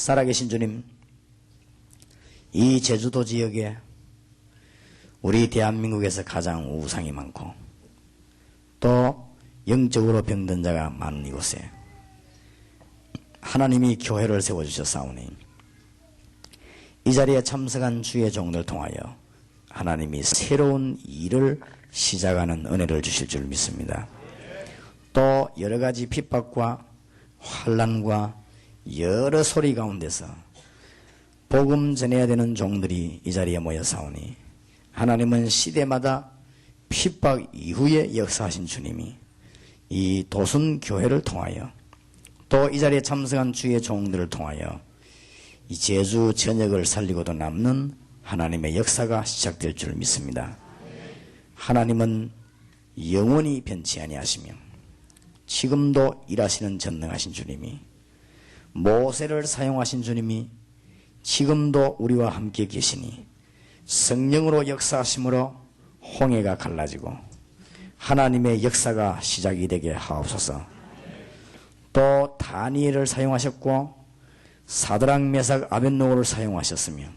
살아계신 주님, 이 제주도 지역에 우리 대한민국에서 가장 우상이 많고 또 영적으로 병든 자가 많은 이곳에 하나님이 교회를 세워주셨사오니 이 자리에 참석한 주의 종들 통하여 하나님이 새로운 일을 시작하는 은혜를 주실 줄 믿습니다. 또 여러가지 핍박과 환난과 여러 소리 가운데서 복음 전해야 되는 종들이 이 자리에 모여 사오니 하나님은 시대마다 핍박 이후에 역사하신 주님이 이 도순교회를 통하여 또 이 자리에 참석한 주의 종들을 통하여 이 제주 전역을 살리고도 남는 하나님의 역사가 시작될 줄 믿습니다. 하나님은 영원히 변치 아니하시며 지금도 일하시는 전능하신 주님이 모세를 사용하신 주님이 지금도 우리와 함께 계시니 성령으로 역사하심으로 홍해가 갈라지고 하나님의 역사가 시작이 되게 하옵소서. 또 다니엘을 사용하셨고 사드락 메삭 아벳노고를 사용하셨으며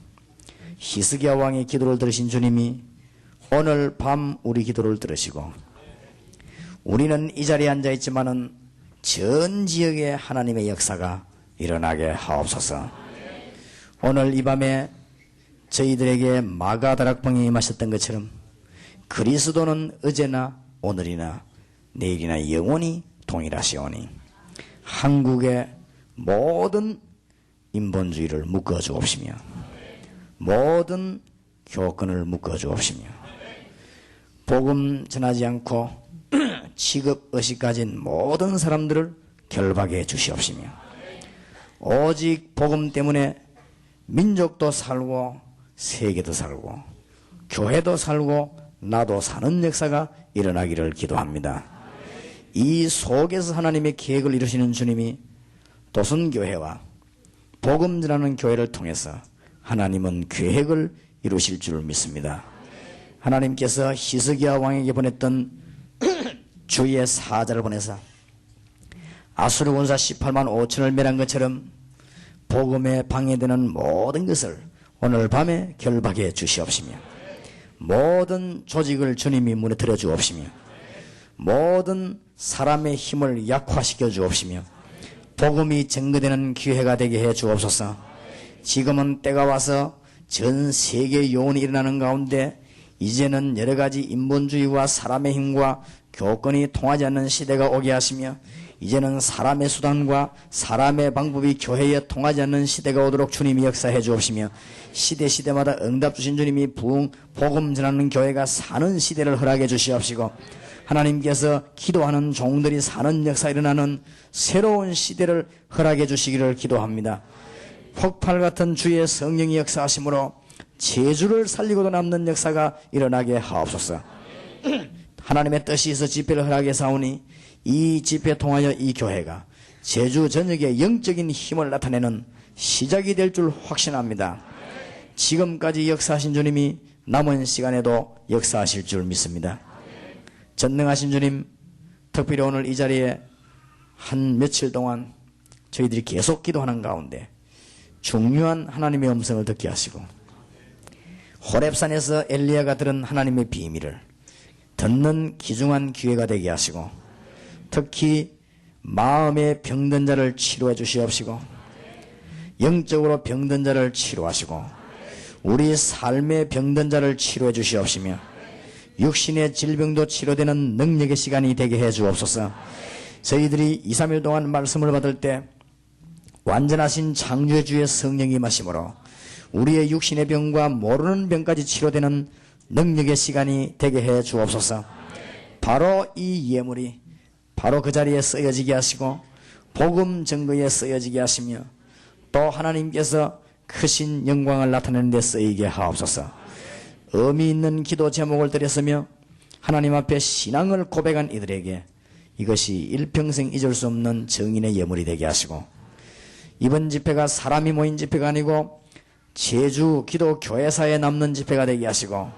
히스기야 왕의 기도를 들으신 주님이 오늘 밤 우리 기도를 들으시고 우리는 이 자리에 앉아있지만은 전 지역에 하나님의 역사가 일어나게 하옵소서. 오늘 이 밤에 저희들에게 마가다락방에 임하셨던 것처럼 그리스도는 어제나 오늘이나 내일이나 영원히 동일하시오니 한국의 모든 인본주의를 묶어주옵시며 모든 교권을 묶어주옵시며 복음 전하지 않고 취급의식 가진 모든 사람들을 결박해 주시옵시며 오직 복음 때문에 민족도 살고 세계도 살고 교회도 살고 나도 사는 역사가 일어나기를 기도합니다. 이 속에서 하나님의 계획을 이루시는 주님이 도순교회와 복음 전하는 교회를 통해서 하나님은 계획을 이루실 줄 믿습니다. 하나님께서 히스기야 왕에게 보냈던 주의 사자를 보내사 아수르 군사 18만 5천을 멸한 것처럼 복음에 방해되는 모든 것을 오늘 밤에 결박해 주시옵시며 모든 조직을 주님이 무너뜨려 주옵시며 모든 사람의 힘을 약화시켜 주옵시며 복음이 증거되는 기회가 되게 해 주옵소서. 지금은 때가 와서 전 세계 요원이 일어나는 가운데 이제는 여러 가지 인본주의와 사람의 힘과 교권이 통하지 않는 시대가 오게 하시며 이제는 사람의 수단과 사람의 방법이 교회에 통하지 않는 시대가 오도록 주님이 역사해 주옵시며 시대마다 응답 주신 주님이 복음 전하는 교회가 사는 시대를 허락해 주시옵시고 하나님께서 기도하는 종들이 사는 역사 일어나는 새로운 시대를 허락해 주시기를 기도합니다. 폭발 같은 주의 성령이 역사하심으로 제주를 살리고도 남는 역사가 일어나게 하옵소서. 하나님의 뜻이 있어 집회를 허락해 사오니 이 집회 통하여 이 교회가 제주 전역에 영적인 힘을 나타내는 시작이 될 줄 확신합니다. 지금까지 역사하신 주님이 남은 시간에도 역사하실 줄 믿습니다. 전능하신 주님, 특별히 오늘 이 자리에 한 며칠 동안 저희들이 계속 기도하는 가운데 중요한 하나님의 음성을 듣게 하시고 호렙산에서 엘리야가 들은 하나님의 비밀을 듣는 귀중한 기회가 되게 하시고 특히 마음의 병든 자를 치료해 주시옵시고 영적으로 병든 자를 치료하시고 우리 삶의 병든 자를 치료해 주시옵시며 육신의 질병도 치료되는 능력의 시간이 되게 해 주옵소서. 저희들이 2, 3일 동안 말씀을 받을 때 완전하신 창조의 주의 성령이 임하심으로 우리의 육신의 병과 모르는 병까지 치료되는 능력의 시간이 되게 해 주옵소서. 바로 이 예물이 바로 그 자리에 쓰여지게 하시고 복음 증거에 쓰여지게 하시며 또 하나님께서 크신 영광을 나타내는 데 쓰이게 하옵소서. 의미 있는 기도 제목을 드렸으며 하나님 앞에 신앙을 고백한 이들에게 이것이 일평생 잊을 수 없는 정인의 예물이 되게 하시고 이번 집회가 사람이 모인 집회가 아니고 제주 기도교회사에 남는 집회가 되게 하시고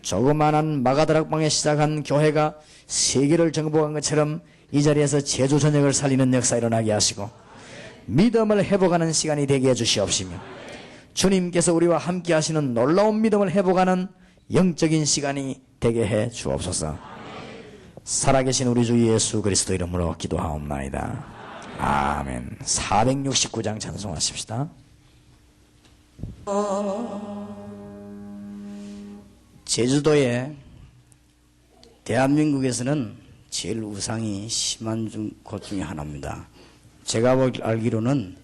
조그마한 마가다락방에 시작한 교회가 세계를 정복한 것처럼 이 자리에서 제주 전역을 살리는 역사 일어나게 하시고 믿음을 회복하는 시간이 되게 해주시옵시며 주님께서 우리와 함께 하시는 놀라운 믿음을 회복하는 영적인 시간이 되게 해 주옵소서. 살아계신 우리 주 예수 그리스도 이름으로 기도하옵나이다. 아멘. 469장 찬송하십시다. 제주도에 대한민국에서는 제일 우상이 심한 곳 중에 하나입니다. 제가 알기로는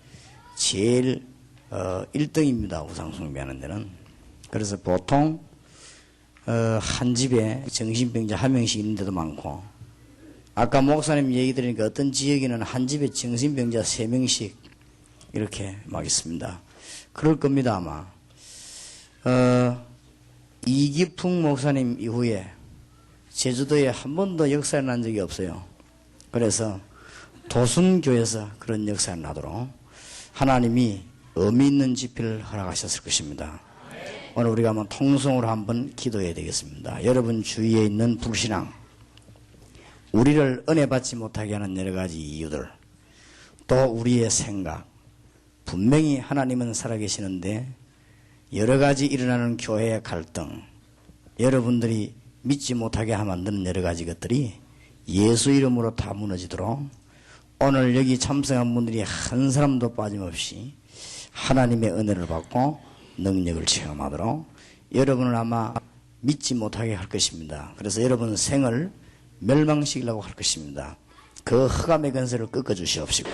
제일 1등입니다. 우상 숭배하는 데는. 그래서 보통 한 집에 정신병자 한 명씩 있는 데도 많고, 아까 목사님 얘기 들으니까 어떤 지역에는 한 집에 정신병자 3명씩 이렇게 막 있습니다. 그럴 겁니다 아마. 이기풍 목사님 이후에 제주도에 한 번도 역사가 난 적이 없어요. 그래서 도순교에서 그런 역사가 나도록 하나님이 의미 있는 집회를 허락하셨을 것입니다. 오늘 우리가 한번 통성으로 한번 기도해야 되겠습니다. 여러분 주위에 있는 불신앙, 우리를 은혜 받지 못하게 하는 여러 가지 이유들, 또 우리의 생각, 분명히 하나님은 살아계시는데 여러 가지 일어나는 교회의 갈등, 여러분들이 믿지 못하게 만드는 여러 가지 것들이 예수 이름으로 다 무너지도록 오늘 여기 참석한 분들이 한 사람도 빠짐없이 하나님의 은혜를 받고 능력을 체험하도록 여러분을 아마 믿지 못하게 할 것입니다. 그래서 여러분 생을 멸망시키려고 할 것입니다. 그 흑암의 건설을 꺾어주시옵시고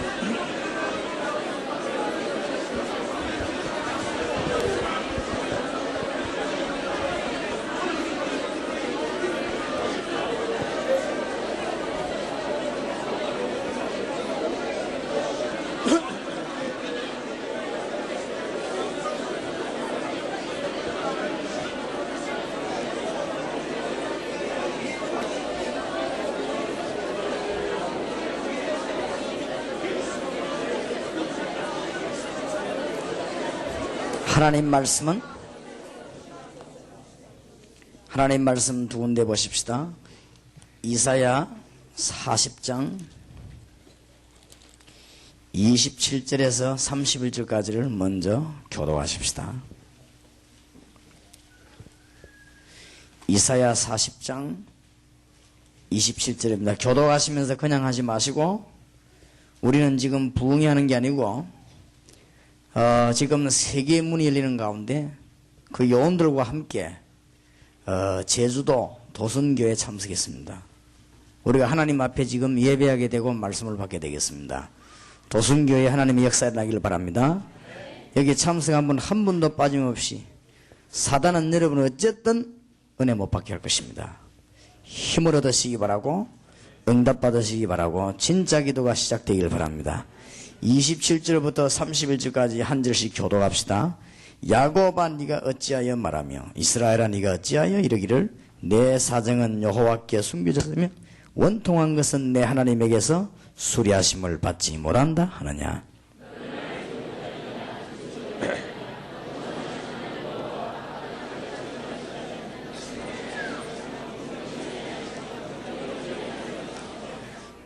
하나님 말씀 두 군데 보십시다. 이사야 40장 27절에서 31절까지를 먼저 교도하십시다. 이사야 40장 27절입니다. 교도하시면서 그냥 하지 마시고, 우리는 지금 부흥회하는 게 아니고 지금 세계의 문이 열리는 가운데 그 요원들과 함께 제주도 도순교에 참석했습니다. 우리가 하나님 앞에 지금 예배하게 되고 말씀을 받게 되겠습니다. 도순교에 하나님의 역사에 나기를 바랍니다. 여기 참석한 분 한 분도 빠짐없이 사단은 여러분을 어쨌든 은혜 못 받게 할 것입니다. 힘을 얻으시기 바라고 응답 받으시기 바라고 진짜 기도가 시작되길 바랍니다. 27절부터 31절까지 한 절씩 교도합시다. 야곱아 네가 어찌하여 말하며 이스라엘아 네가 어찌하여 이르기를 내 사정은 여호와께 숨겨졌으며 원통한 것은 내 하나님에게서 수리하심을 받지 못한다 하느냐.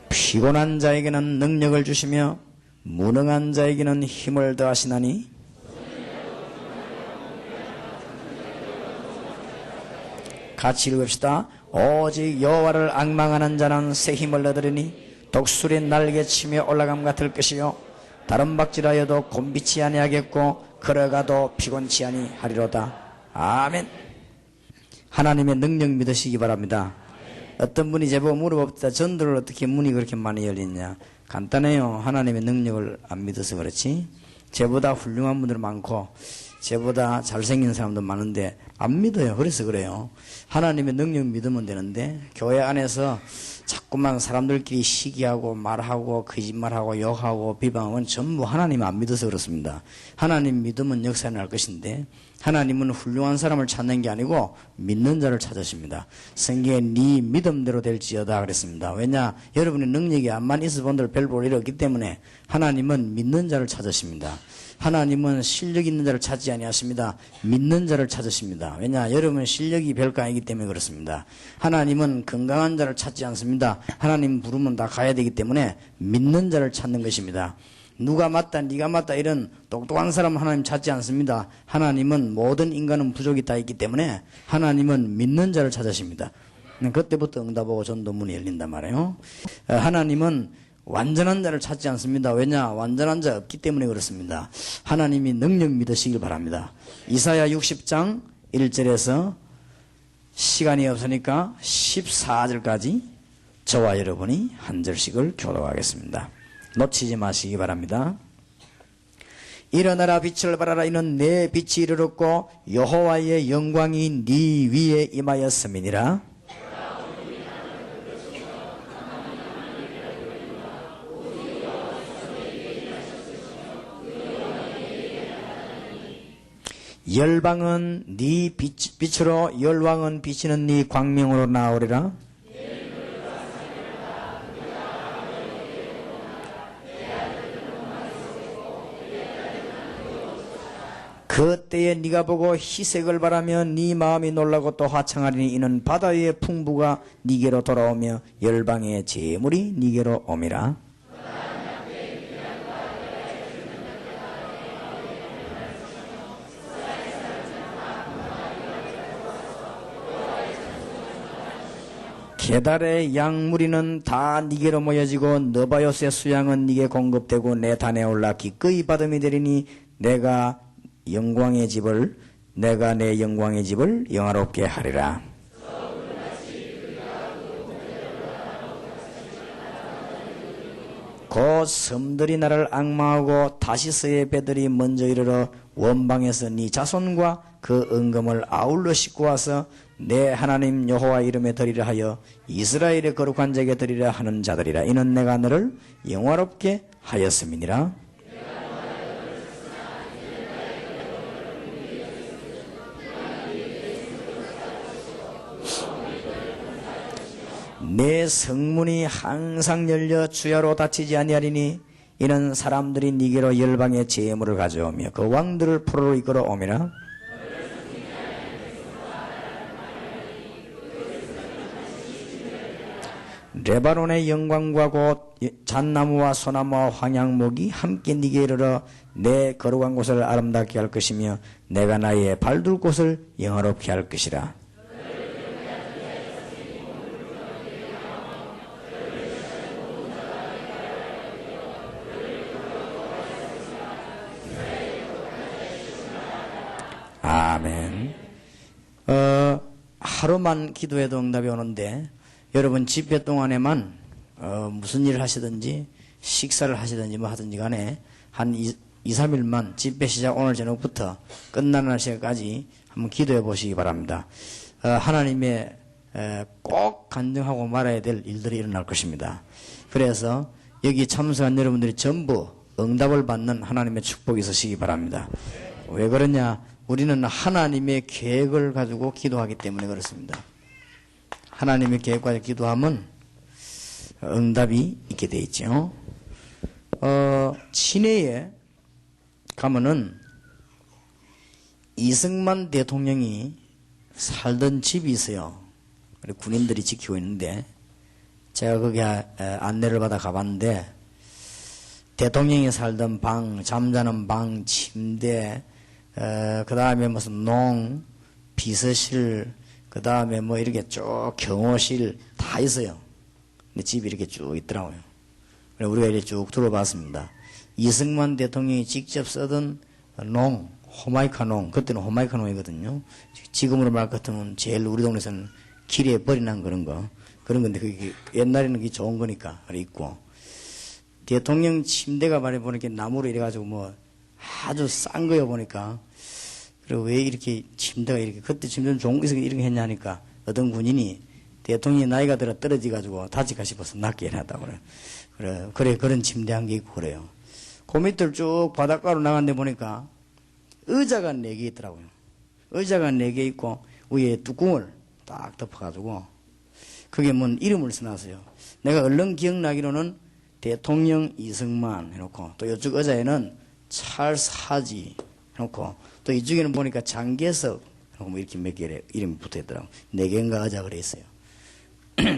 피곤한 자에게는 능력을 주시며 무능한 자에게는 힘을 더하시나니 같이 읽읍시다. 오직 여호와를 앙망하는 자는 새 힘을 얻으리니 독수리 날개치며 올라감과 같을 것이요 다른 박질하여도 곤비치 아니하겠고 걸어가도 피곤치 아니하리로다. 아멘. 하나님의 능력 믿으시기 바랍니다. 어떤 분이 제보고 물어봅니다. 전도를 어떻게 문이 그렇게 많이 열리냐. 간단해요. 하나님의 능력을 안 믿어서 그렇지. 쟤보다 훌륭한 분들 많고 쟤보다 잘생긴 사람도 많은데 안 믿어요. 그래서 그래요. 하나님의 능력 믿으면 되는데 교회 안에서 자꾸만 사람들끼리 시기하고 말하고 거짓말하고 욕하고 비방하면 전부 하나님 안 믿어서 그렇습니다. 하나님 믿으면 역사는 할 것인데 하나님은 훌륭한 사람을 찾는 게 아니고 믿는 자를 찾으십니다. 성경에 네 믿음대로 될지어다 그랬습니다. 왜냐? 여러분의 능력이 암만 있어 본들 별 볼 일 없기 때문에 하나님은 믿는 자를 찾으십니다. 하나님은 실력 있는 자를 찾지 아니하십니다. 믿는 자를 찾으십니다. 왜냐? 여러분 실력이 별거 아니기 때문에 그렇습니다. 하나님은 건강한 자를 찾지 않습니다. 하나님 부르면 다 가야 되기 때문에 믿는 자를 찾는 것입니다. 누가 맞다 네가 맞다 이런 똑똑한 사람 하나님 찾지 않습니다. 하나님은 모든 인간은 부족이 다 있기 때문에 하나님은 믿는 자를 찾으십니다. 그때부터 응답하고 전도문이 열린단 말이에요. 하나님은 완전한 자를 찾지 않습니다. 왜냐? 완전한 자 없기 때문에 그렇습니다. 하나님이 능력 믿으시길 바랍니다. 이사야 60장 1절에서 시간이 없으니까 14절까지 저와 여러분이 한 절씩을 교독하겠습니다. 놓치지 마시기 바랍니다. 일어나라 빛을 발하라. 이는 내 빛이 이르렀고 여호와의 영광이 네 위에 임하였음이니라. 열방은 네 빛으로 열왕은 비치는 네 광명으로 나오리라. 그때에 네가 보고 희색을 바라며 네 마음이 놀라고 또 화창하리니 이는 바다 위의 풍부가 네게로 돌아오며 열방의 재물이 네게로 옴이라. 게달의 양무리는 다 네게로 모여지고 너바요스의 수양은 네게 공급되고 내 단에 올라 기꺼이 받음이 되리니 내가 내 영광의 집을 영화롭게 하리라. 곧 섬들이 나를 앙망하고 다시스의 배들이 먼저 이르러 원방에서 네 자손과 그 은금을 아울러 싣고 와서 내 하나님 여호와 이름에 드리라 하여 이스라엘의 거룩한 자에게 드리라 하는 자들이라. 이는 내가 너를 영화롭게 하였음이니라. 내 성문이 항상 열려 주야로 닫히지 아니하리니 이는 사람들이 네게로 열방의 재물을 가져오며 그 왕들을 포로로 이끌어 오미라. 레바논의 영광과 곧 잣나무와 소나무와 황양목이 함께 네게 이르러 내 거룩한 곳을 아름답게 할 것이며 내가 나의 발둘 곳을 영화롭게 할 것이라. 아멘. 하루만 기도해도 응답이 오는데 여러분 집회 동안에만 무슨 일을 하시든지 식사를 하시든지 뭐 하든지 간에 한 2, 3일만 집회 시작 오늘 저녁부터 끝나는 시간까지 한번 기도해 보시기 바랍니다. 하나님의 꼭 간증하고 말아야 될 일들이 일어날 것입니다. 그래서 여기 참석한 여러분들이 전부 응답을 받는 하나님의 축복이 있으시기 바랍니다. 왜 그러냐? 우리는 하나님의 계획을 가지고 기도하기 때문에 그렇습니다. 하나님의 계획과 기도하면 응답이 있게 되어 있죠. 친해에 가면은 이승만 대통령이 살던 집이 있어요. 군인들이 지키고 있는데 제가 거기 안내를 받아 가봤는데 대통령이 살던 방, 잠자는 방, 침대, 그 다음에 무슨 농, 비서실, 그 다음에 뭐 이렇게 쭉 경호실 다 있어요. 근데 집이 이렇게 쭉 있더라고요. 그래서 우리가 이렇게 쭉 들어봤습니다. 이승만 대통령이 직접 쓰던 농, 호마이카 농, 그때는 호마이카 농이거든요. 지금으로 말 같으면 제일 우리 동네에서는 길에 버리는 그런 건데 그게 옛날에는 그게 좋은 거니까 그래 있고 대통령 침대가 말해보니까 나무로 이래가지고 뭐 아주 싼 거여 보니까 그리고 왜 이렇게 침대가 이렇게 그때 침대는 좋은 거에서 이렇게 했냐니까 어떤 군인이 대통령이 나이가 들어 떨어지가지고 다칠까 싶어서 낮게 해놨다고 그래 그런 침대 한 개 있고 그래요. 그 밑을 쭉 바닷가로 나갔는데 보니까 의자가 4개 있더라고요. 의자가 4개 있고 위에 뚜껑을 딱 덮어가지고 그게 뭔 이름을 써놨어요. 내가 얼른 기억나기로는 대통령 이승만 해놓고 또 이쪽 의자에는 찰스 하지 해놓고 또 이쪽에는 보니까 장개석 해놓고 뭐 이렇게 몇 개 이름이 붙어있더라고요. 4개인가 의자 그래 있어요.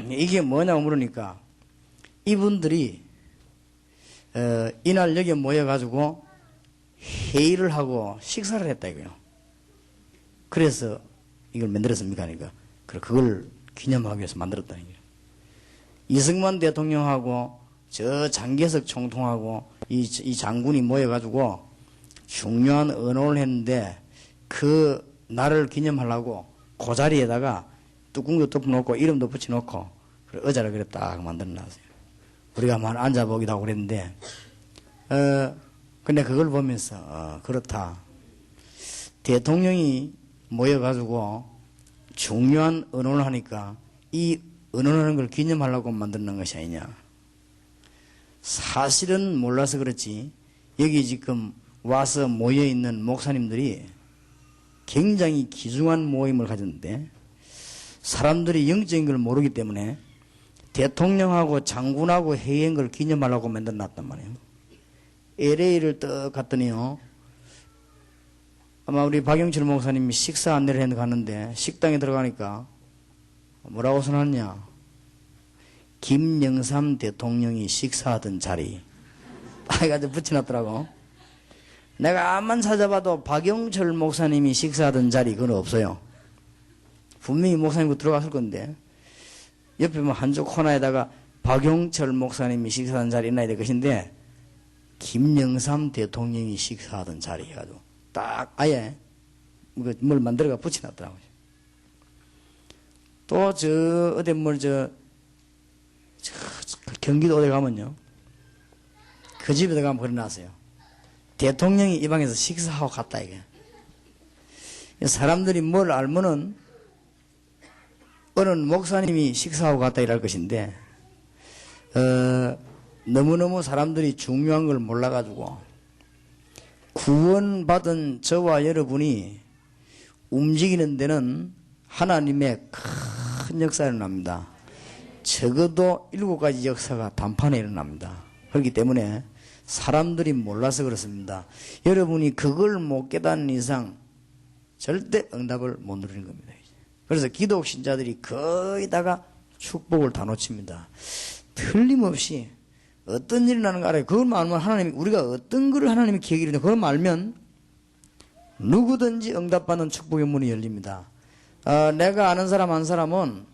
이게 뭐냐고 물으니까 이분들이 이날 여기에 모여가지고 회의를 하고 식사를 했다 이거요. 그래서 이걸 만들었습니까? 그러니까 그걸 기념하기 위해서 만들었다는 거예요. 이승만 대통령하고 저 장개석 총통하고 이 장군이 모여가지고 중요한 언어를 했는데 그 날을 기념하려고 그 자리에다가 뚜껑도 덮어놓고 이름도 붙여놓고 의자를 그래 딱 만들어놨어요. 우리가 만 앉아보기도 하고 그랬는데 근데 그걸 보면서 그렇다. 대통령이 모여가지고 중요한 언어를 하니까 이 언어하는 걸 기념하려고 만드는 것이 아니냐. 사실은 몰라서 그렇지 여기 지금 와서 모여있는 목사님들이 굉장히 귀중한 모임을 가졌는데 사람들이 영적인 걸 모르기 때문에 대통령하고 장군하고 회의한 걸 기념하려고 만들어놨단 말이에요. LA를 떡 갔더니요. 아마 우리 박영철 목사님이 식사 안내를 해서 갔는데 식당에 들어가니까 뭐라고 써놨냐. 김영삼 대통령이 식사하던 자리. 해가지고 붙여놨더라고. 내가 암만 찾아봐도 박영철 목사님이 식사하던 자리 그건 없어요. 분명히 목사님도 들어갔을 건데 옆에 뭐 한쪽 코너에다가 박영철 목사님이 식사하던 자리 있나 될 것인데 김영삼 대통령이 식사하던 자리 해가지고 딱 아예 뭘 만들어가 붙여놨더라고요. 또 저 어디 경기도 어디 가면요 그 집에 가면 그려놨어요. 대통령이 이 방에서 식사하고 갔다 이게. 사람들이 뭘 알면은 어느 목사님이 식사하고 갔다 이럴 것인데 너무너무 사람들이 중요한 걸 몰라가지고 구원받은 저와 여러분이 움직이는 데는 하나님의 큰 역사가 일어납니다. 적어도 7가지 역사가 단판에 일어납니다. 그렇기 때문에 사람들이 몰라서 그렇습니다. 여러분이 그걸 못 깨닫는 이상 절대 응답을 못 누리는 겁니다. 그래서 기독 신자들이 거의 다가 축복을 다 놓칩니다. 틀림없이 어떤 일이 나는 거 알아요. 그것만 알면 하나님이 우리가 어떤 거를 하나님이 계획이 있는데 그것만 알면 누구든지 응답받는 축복의 문이 열립니다. 내가 아는 사람 한 사람은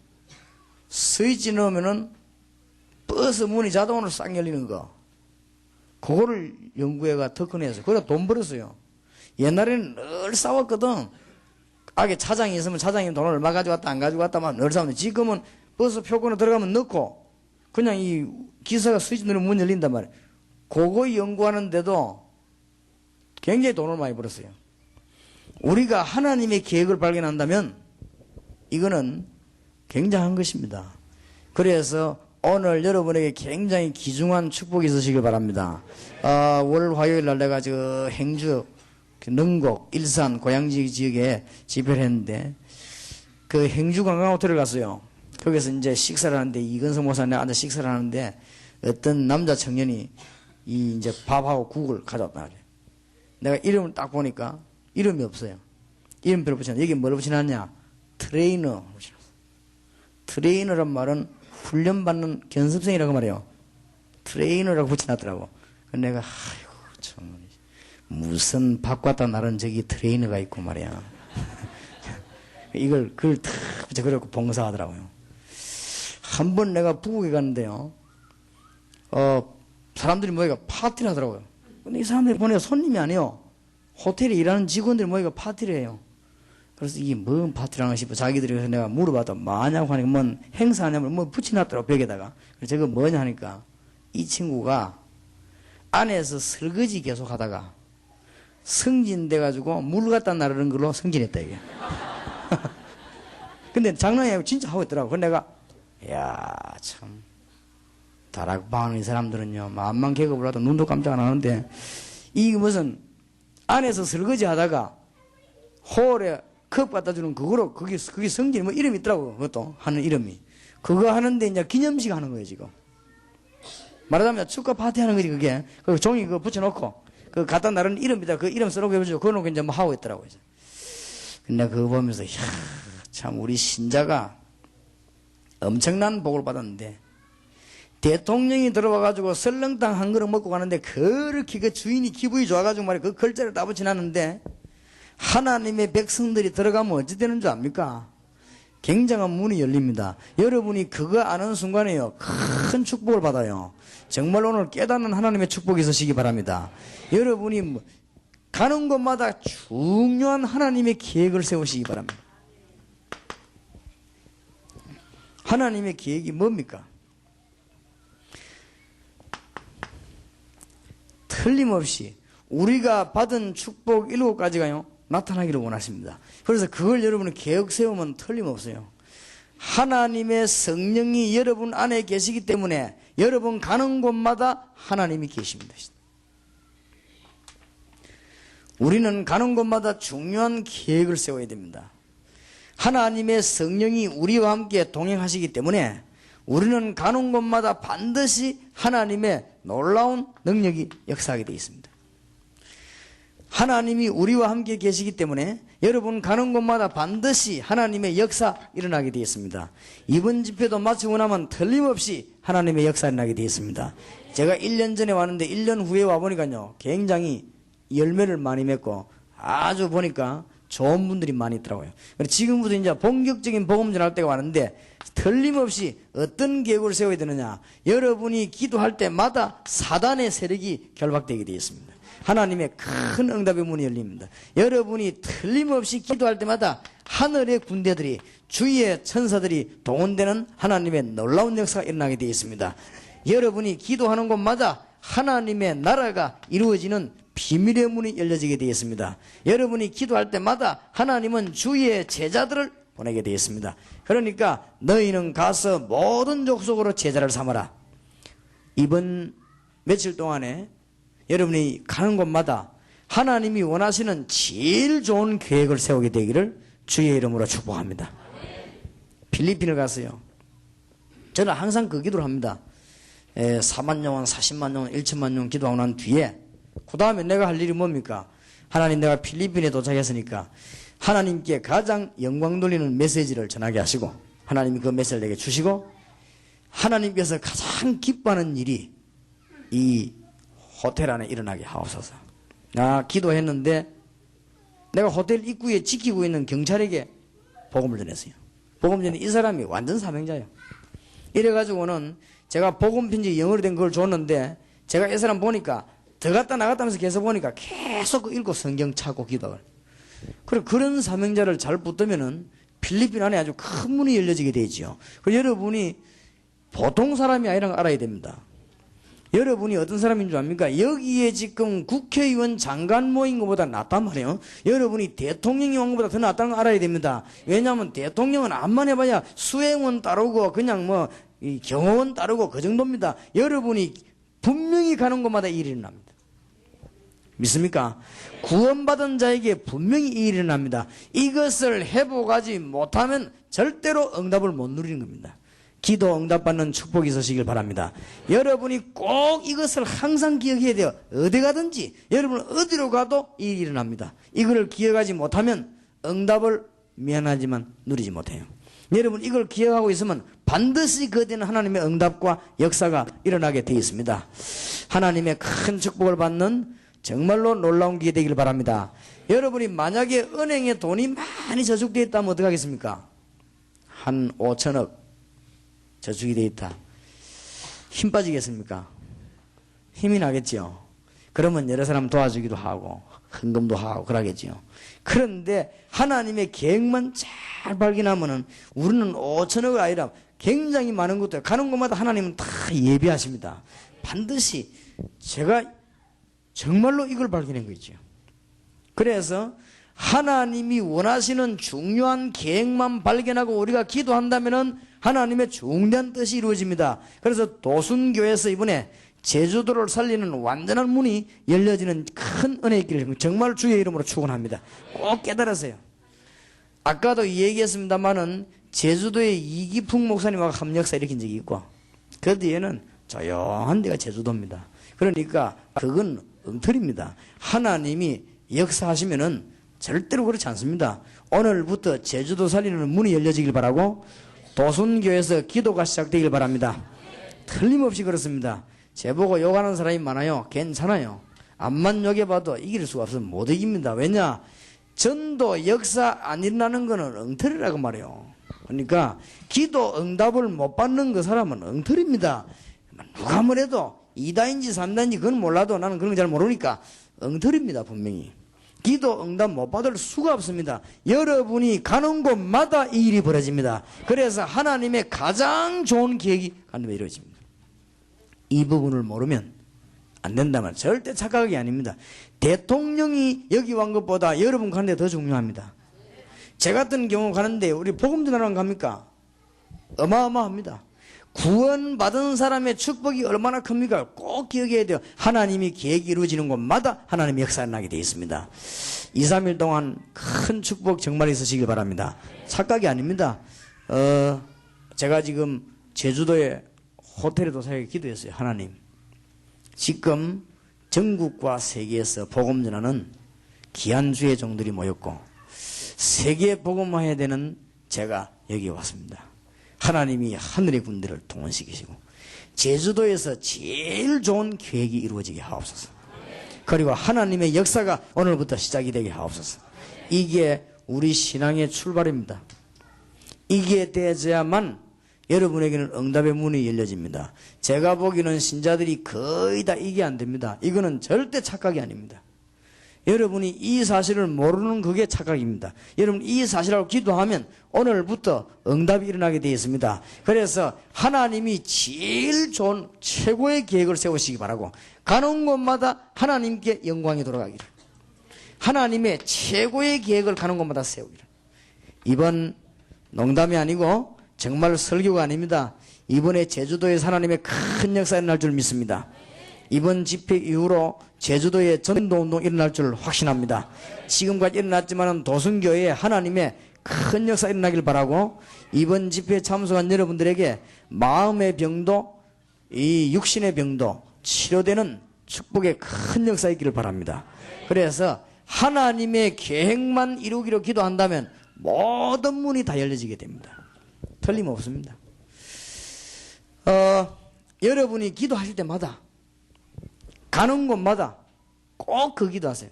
스위치 넣으면은 버스 문이 자동으로 싹 열리는 거. 그거를 연구해가 특허내서 그래 돈 벌었어요. 옛날에는 늘 싸웠거든. 악에 차장이 있으면 차장이 돈을 얼마 가져왔다 안 가져왔다만 늘 싸우는데 지금은 버스 표권에 들어가면 넣고 그냥 이 기사가 스위치 누르면 문 열린단 말이에요. 그거 연구하는데도 굉장히 돈을 많이 벌었어요. 우리가 하나님의 계획을 발견한다면 이거는 굉장한 것입니다. 그래서 오늘 여러분에게 굉장히 귀중한 축복이 있으시길 바랍니다. 월 화요일 날 내가 저 행주 능곡 일산 고양지 지역에 집회를 했는데 그 행주 관광호텔을 갔어요. 거기서 이제 식사를 하는데 이건성 목사님 앉아 식사를 하는데 어떤 남자 청년이 이 이제 밥하고 국을 가져왔다 그래. 내가 이름을 딱 보니까 이름이 없어요. 이름표를 붙여놨. 여기 뭘 붙여놨냐? 트레이너. 트레이너란 말은 훈련받는 견습생이라고 말해요. 트레이너라고 붙여놨더라고. 내가 아이고 참 무슨 바꿨다 나른 저기 트레이너가 있고 말이야. 그걸 탁 붙여 그래갖고 봉사하더라고요. 한 번 내가 부국에 갔는데요. 사람들이 모여가 파티를 하더라고요. 근데 이 사람들이 보니까 손님이 아니에요. 호텔에 일하는 직원들이 모여가 파티를 해요. 그래서 이게 뭔 파티를 하나 싶어. 자기들이 그래서 내가 물어봤다. 뭐하냐고 하니까 뭔 행사하냐면 뭐 붙여놨더라고 벽에다가. 그래서 저거 뭐냐 하니까 이 친구가 안에서 설거지 계속 하다가 승진돼가지고 물 갖다 나르는 걸로 승진했다 이게. 근데 장난이 아니고 진짜 하고 있더라고. 근데 내가 야 참 다락방하는 이 사람들은요 암만 계급을 하도 눈도 깜짝 안 하는데 이게 무슨 안에서 설거지 하다가 홀에 컵 갖다 주는 그거로 그게 성질 뭐 이름이 있더라고. 그것도 하는 이름이 그거 하는데 이제 기념식 하는 거예요 지금. 말하자면 축하 파티 하는 거지 그게. 그 종이 그거 붙여놓고 그 갖다 나르는 이름이다. 그 이름 써놓고 해가지고 그거 놓고 이제 뭐 하고 있더라고요. 근데 그거 보면서 참 우리 신자가 엄청난 복을 받았는데 대통령이 들어와가지고 설렁탕 한 그릇 먹고 가는데 그렇게 그 주인이 기분이 좋아가지고 말이야 그 글자를 따붙이 놨는데 하나님의 백성들이 들어가면 어찌 되는 줄 압니까? 굉장한 문이 열립니다. 여러분이 그거 아는 순간에요 큰 축복을 받아요. 정말 오늘 깨닫는 하나님의 축복이 있으시기 바랍니다. 여러분이 가는 곳마다 중요한 하나님의 계획을 세우시기 바랍니다. 하나님의 계획이 뭡니까? 틀림없이 우리가 받은 축복 7가지가요 나타나기를 원하십니다. 그래서 그걸 여러분이 계획 세우면 틀림없어요. 하나님의 성령이 여러분 안에 계시기 때문에 여러분 가는 곳마다 하나님이 계십니다. 우리는 가는 곳마다 중요한 계획을 세워야 됩니다. 하나님의 성령이 우리와 함께 동행하시기 때문에 우리는 가는 곳마다 반드시 하나님의 놀라운 능력이 역사하게 되어 있습니다. 하나님이 우리와 함께 계시기 때문에 여러분 가는 곳마다 반드시 하나님의 역사 일어나게 되어 있습니다. 이번 집회도 마치고 나면 틀림없이 하나님의 역사 일어나게 되어 있습니다. 제가 1년 전에 왔는데 1년 후에 와보니까요 굉장히 열매를 많이 맺고 아주 보니까 좋은 분들이 많이 있더라고요. 지금부터 이제 본격적인 복음 전할 때가 왔는데 틀림없이 어떤 계획을 세워야 되느냐, 여러분이 기도할 때마다 사단의 세력이 결박되게 되어 있습니다. 하나님의 큰 응답의 문이 열립니다. 여러분이 틀림없이 기도할 때마다 하늘의 군대들이 주의 천사들이 동원되는 하나님의 놀라운 역사가 일어나게 되어 있습니다. 여러분이 기도하는 곳마다 하나님의 나라가 이루어지는 비밀의 문이 열려지게 되어 있습니다. 여러분이 기도할 때마다 하나님은 주의 제자들을 보내게 되어 있습니다. 그러니까 너희는 가서 모든 족속으로 제자를 삼아라. 이번 며칠 동안에 여러분이 가는 곳마다 하나님이 원하시는 제일 좋은 계획을 세우게 되기를 주의 이름으로 축복합니다. 필리핀을 갔어요. 저는 항상 그 기도를 합니다. 4만 영혼, 40만 영혼, 1천만 영혼 기도하고 난 뒤에 그 다음에 내가 할 일이 뭡니까? 하나님, 내가 필리핀에 도착했으니까 하나님께 가장 영광 돌리는 메시지를 전하게 하시고 하나님이 그 메시지를 내게 주시고 하나님께서 가장 기뻐하는 일이 이 호텔 안에 일어나게 하옵소서. 나 기도했는데 내가 호텔 입구에 지키고 있는 경찰에게 복음을 전했어요. 복음 전에 이 사람이 완전 사명자예요. 이래가지고는 제가 복음 편지 영어로 된 걸 줬는데 제가 이 사람 보니까 들어갔다 나갔다 하면서 계속 보니까 계속 읽고 성경 찾고 기도를. 그리고 그런 사명자를 잘 붙들면은 필리핀 안에 아주 큰 문이 열려지게 되지요. 그래서 여러분이 보통 사람이 아니라는 걸 알아야 됩니다. 여러분이 어떤 사람인 줄 압니까? 여기에 지금 국회의원 장관 모인 것보다 낫단 말이에요. 여러분이 대통령이 온 것보다 더 낫다는 걸 알아야 됩니다. 왜냐하면 대통령은 암만 해봐야 수행원 따르고 그냥 뭐 경호원 따르고 그 정도입니다. 여러분이 분명히 가는 곳마다 일이 일어납니다. 믿습니까? 구원받은 자에게 분명히 일이 일어납니다. 이것을 회복하지 못하면 절대로 응답을 못 누리는 겁니다. 기도 응답받는 축복이 있으시길 바랍니다. 여러분이 꼭 이것을 항상 기억해야 돼요. 어디 가든지 여러분 어디로 가도 일이 일어납니다. 이걸 기억하지 못하면 응답을 미안하지만 누리지 못해요. 여러분 이걸 기억하고 있으면 반드시 거대한 하나님의 응답과 역사가 일어나게 되어 있습니다. 하나님의 큰 축복을 받는 정말로 놀라운 기회 되길 바랍니다. 여러분이 만약에 은행에 돈이 많이 저축되어 있다면 어떻게 하겠습니까? 한 5천억 저축이 되어 있다. 힘 빠지겠습니까? 힘이 나겠죠. 그러면 여러 사람 도와주기도 하고 헌금도 하고 그러겠죠. 그런데 하나님의 계획만 잘 발견하면은 우리는 5천억이 아니라 굉장히 많은 것들 가는 곳마다 하나님은 다 예비하십니다. 반드시 제가 정말로 이걸 발견한 거죠. 그래서 하나님이 원하시는 중요한 계획만 발견하고 우리가 기도한다면은 하나님의 중대한 뜻이 이루어집니다. 그래서 도순교회에서 이번에 제주도를 살리는 완전한 문이 열려지는 큰 은혜의 길을 정말 주의 이름으로 축원합니다. 꼭 깨달으세요. 아까도 얘기했습니다마는 제주도에 이기풍 목사님하고 합력사 일으킨 적이 있고 그 뒤에는 조용한 데가 제주도입니다. 그러니까 그건 엉터리입니다. 하나님이 역사하시면은 절대로 그렇지 않습니다. 오늘부터 제주도 살리는 문이 열려지길 바라고 도순교에서 기도가 시작되길 바랍니다. 틀림없이 그렇습니다. 제보고 욕하는 사람이 많아요. 괜찮아요. 앞만 욕해봐도 이길 수가 없으면 못 이깁니다. 왜냐? 전도 역사 안 일어나는 거는 엉터리라고 말해요. 그러니까 기도 응답을 못 받는 그 사람은 엉터리입니다. 누가 뭐래도 2다인지 3다인지 그건 몰라도 나는 그런 거 잘 모르니까 엉터리입니다. 분명히. 기도 응답 못 받을 수가 없습니다. 여러분이 가는 곳마다 이 일이 벌어집니다. 그래서 하나님의 가장 좋은 계획이 하나님에 이루어집니다. 이 부분을 모르면 안 된다면 절대 착각이 아닙니다. 대통령이 여기 간 것보다 여러분 가는 데 더 중요합니다. 제 같은 경우 가는데 우리 복음 전하러 갑니까? 어마어마합니다. 구원받은 사람의 축복이 얼마나 큽니까? 꼭 기억해야 돼요. 하나님이 계획이 이루어지는 곳마다 하나님의 역사가 나게 되어 있습니다. 2, 3일 동안 큰 축복 정말 있으시길 바랍니다. 착각이 아닙니다. 제가 지금 제주도에 호텔에 도착해 기도했어요. 하나님, 지금 전국과 세계에서 복음 전하는 귀한 주의 종들이 모였고 세계 복음화해야 되는 제가 여기 왔습니다. 하나님이 하늘의 군대를 동원시키시고 제주도에서 제일 좋은 계획이 이루어지게 하옵소서. 그리고 하나님의 역사가 오늘부터 시작이 되게 하옵소서. 이게 우리 신앙의 출발입니다. 이게 되어야만 여러분에게는 응답의 문이 열려집니다. 제가 보기에는 신자들이 거의 다 이게 안 됩니다. 이거는 절대 착각이 아닙니다. 여러분이 이 사실을 모르는 그게 착각입니다. 여러분 이 사실하고 기도하면 오늘부터 응답이 일어나게 되어 있습니다. 그래서 하나님이 제일 좋은 최고의 계획을 세우시기 바라고 가는 곳마다 하나님께 영광이 돌아가기를, 하나님의 최고의 계획을 가는 곳마다 세우기를. 이번 농담이 아니고 정말 설교가 아닙니다. 이번에 제주도에서 하나님의 큰 역사가 일어날 줄 믿습니다. 이번 집회 이후로 제주도에 전도운동 일어날 줄 확신합니다. 지금까지 일어났지만 도순교회에 하나님의 큰 역사 일어나길 바라고 이번 집회에 참석한 여러분들에게 마음의 병도 이 육신의 병도 치료되는 축복의 큰 역사 있기를 바랍니다. 그래서 하나님의 계획만 이루기로 기도한다면 모든 문이 다 열려지게 됩니다. 틀림없습니다. 여러분이 기도하실 때마다 가는 곳마다 꼭 그 기도하세요.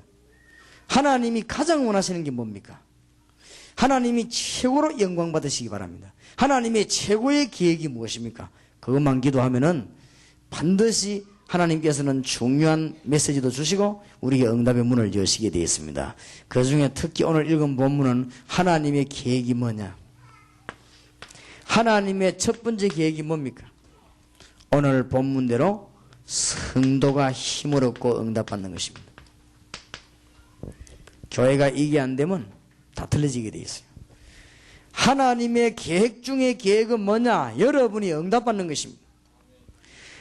하나님이 가장 원하시는 게 뭡니까? 하나님이 최고로 영광 받으시기 바랍니다. 하나님의 최고의 계획이 무엇입니까? 그것만 기도하면은 반드시 하나님께서는 중요한 메시지도 주시고 우리에게 응답의 문을 여시게 되어 있습니다. 그 중에 특히 오늘 읽은 본문은 하나님의 계획이 뭐냐? 하나님의 첫 번째 계획이 뭡니까? 오늘 본문대로 성도가 힘을 얻고 응답받는 것입니다. 교회가 이게 안 되면 다 틀려지게 돼 있어요. 하나님의 계획 중에 계획은 뭐냐? 여러분이 응답받는 것입니다.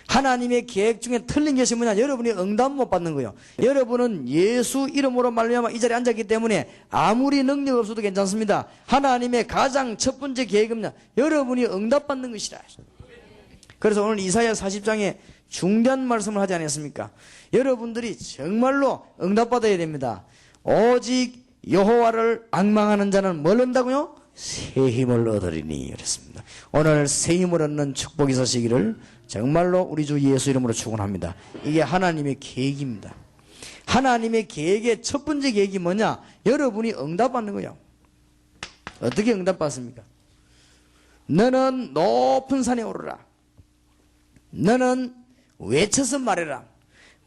하나님의 계획 중에 틀린 것이 뭐냐? 여러분이 응답 못 받는 거예요. 여러분은 예수 이름으로 말미암아 이 자리에 앉았기 때문에 아무리 능력 없어도 괜찮습니다. 하나님의 가장 첫 번째 계획은 뭐냐? 여러분이 응답받는 것이라. 그래서 오늘 이사야 40장에 중대한 말씀을 하지 않았습니까? 여러분들이 정말로 응답받아야 됩니다. 오직 여호와를 앙망하는 자는 뭘 얻는다고요? 새 힘을 얻으리니 그랬습니다. 오늘 새 힘을 얻는 축복이 있으시기를 정말로 우리 주 예수 이름으로 축원합니다. 이게 하나님의 계획입니다. 하나님의 계획의 첫 번째 계획이 뭐냐? 여러분이 응답받는 거예요. 어떻게 응답받습니까? 너는 높은 산에 오르라. 너는 외쳐서 말해라.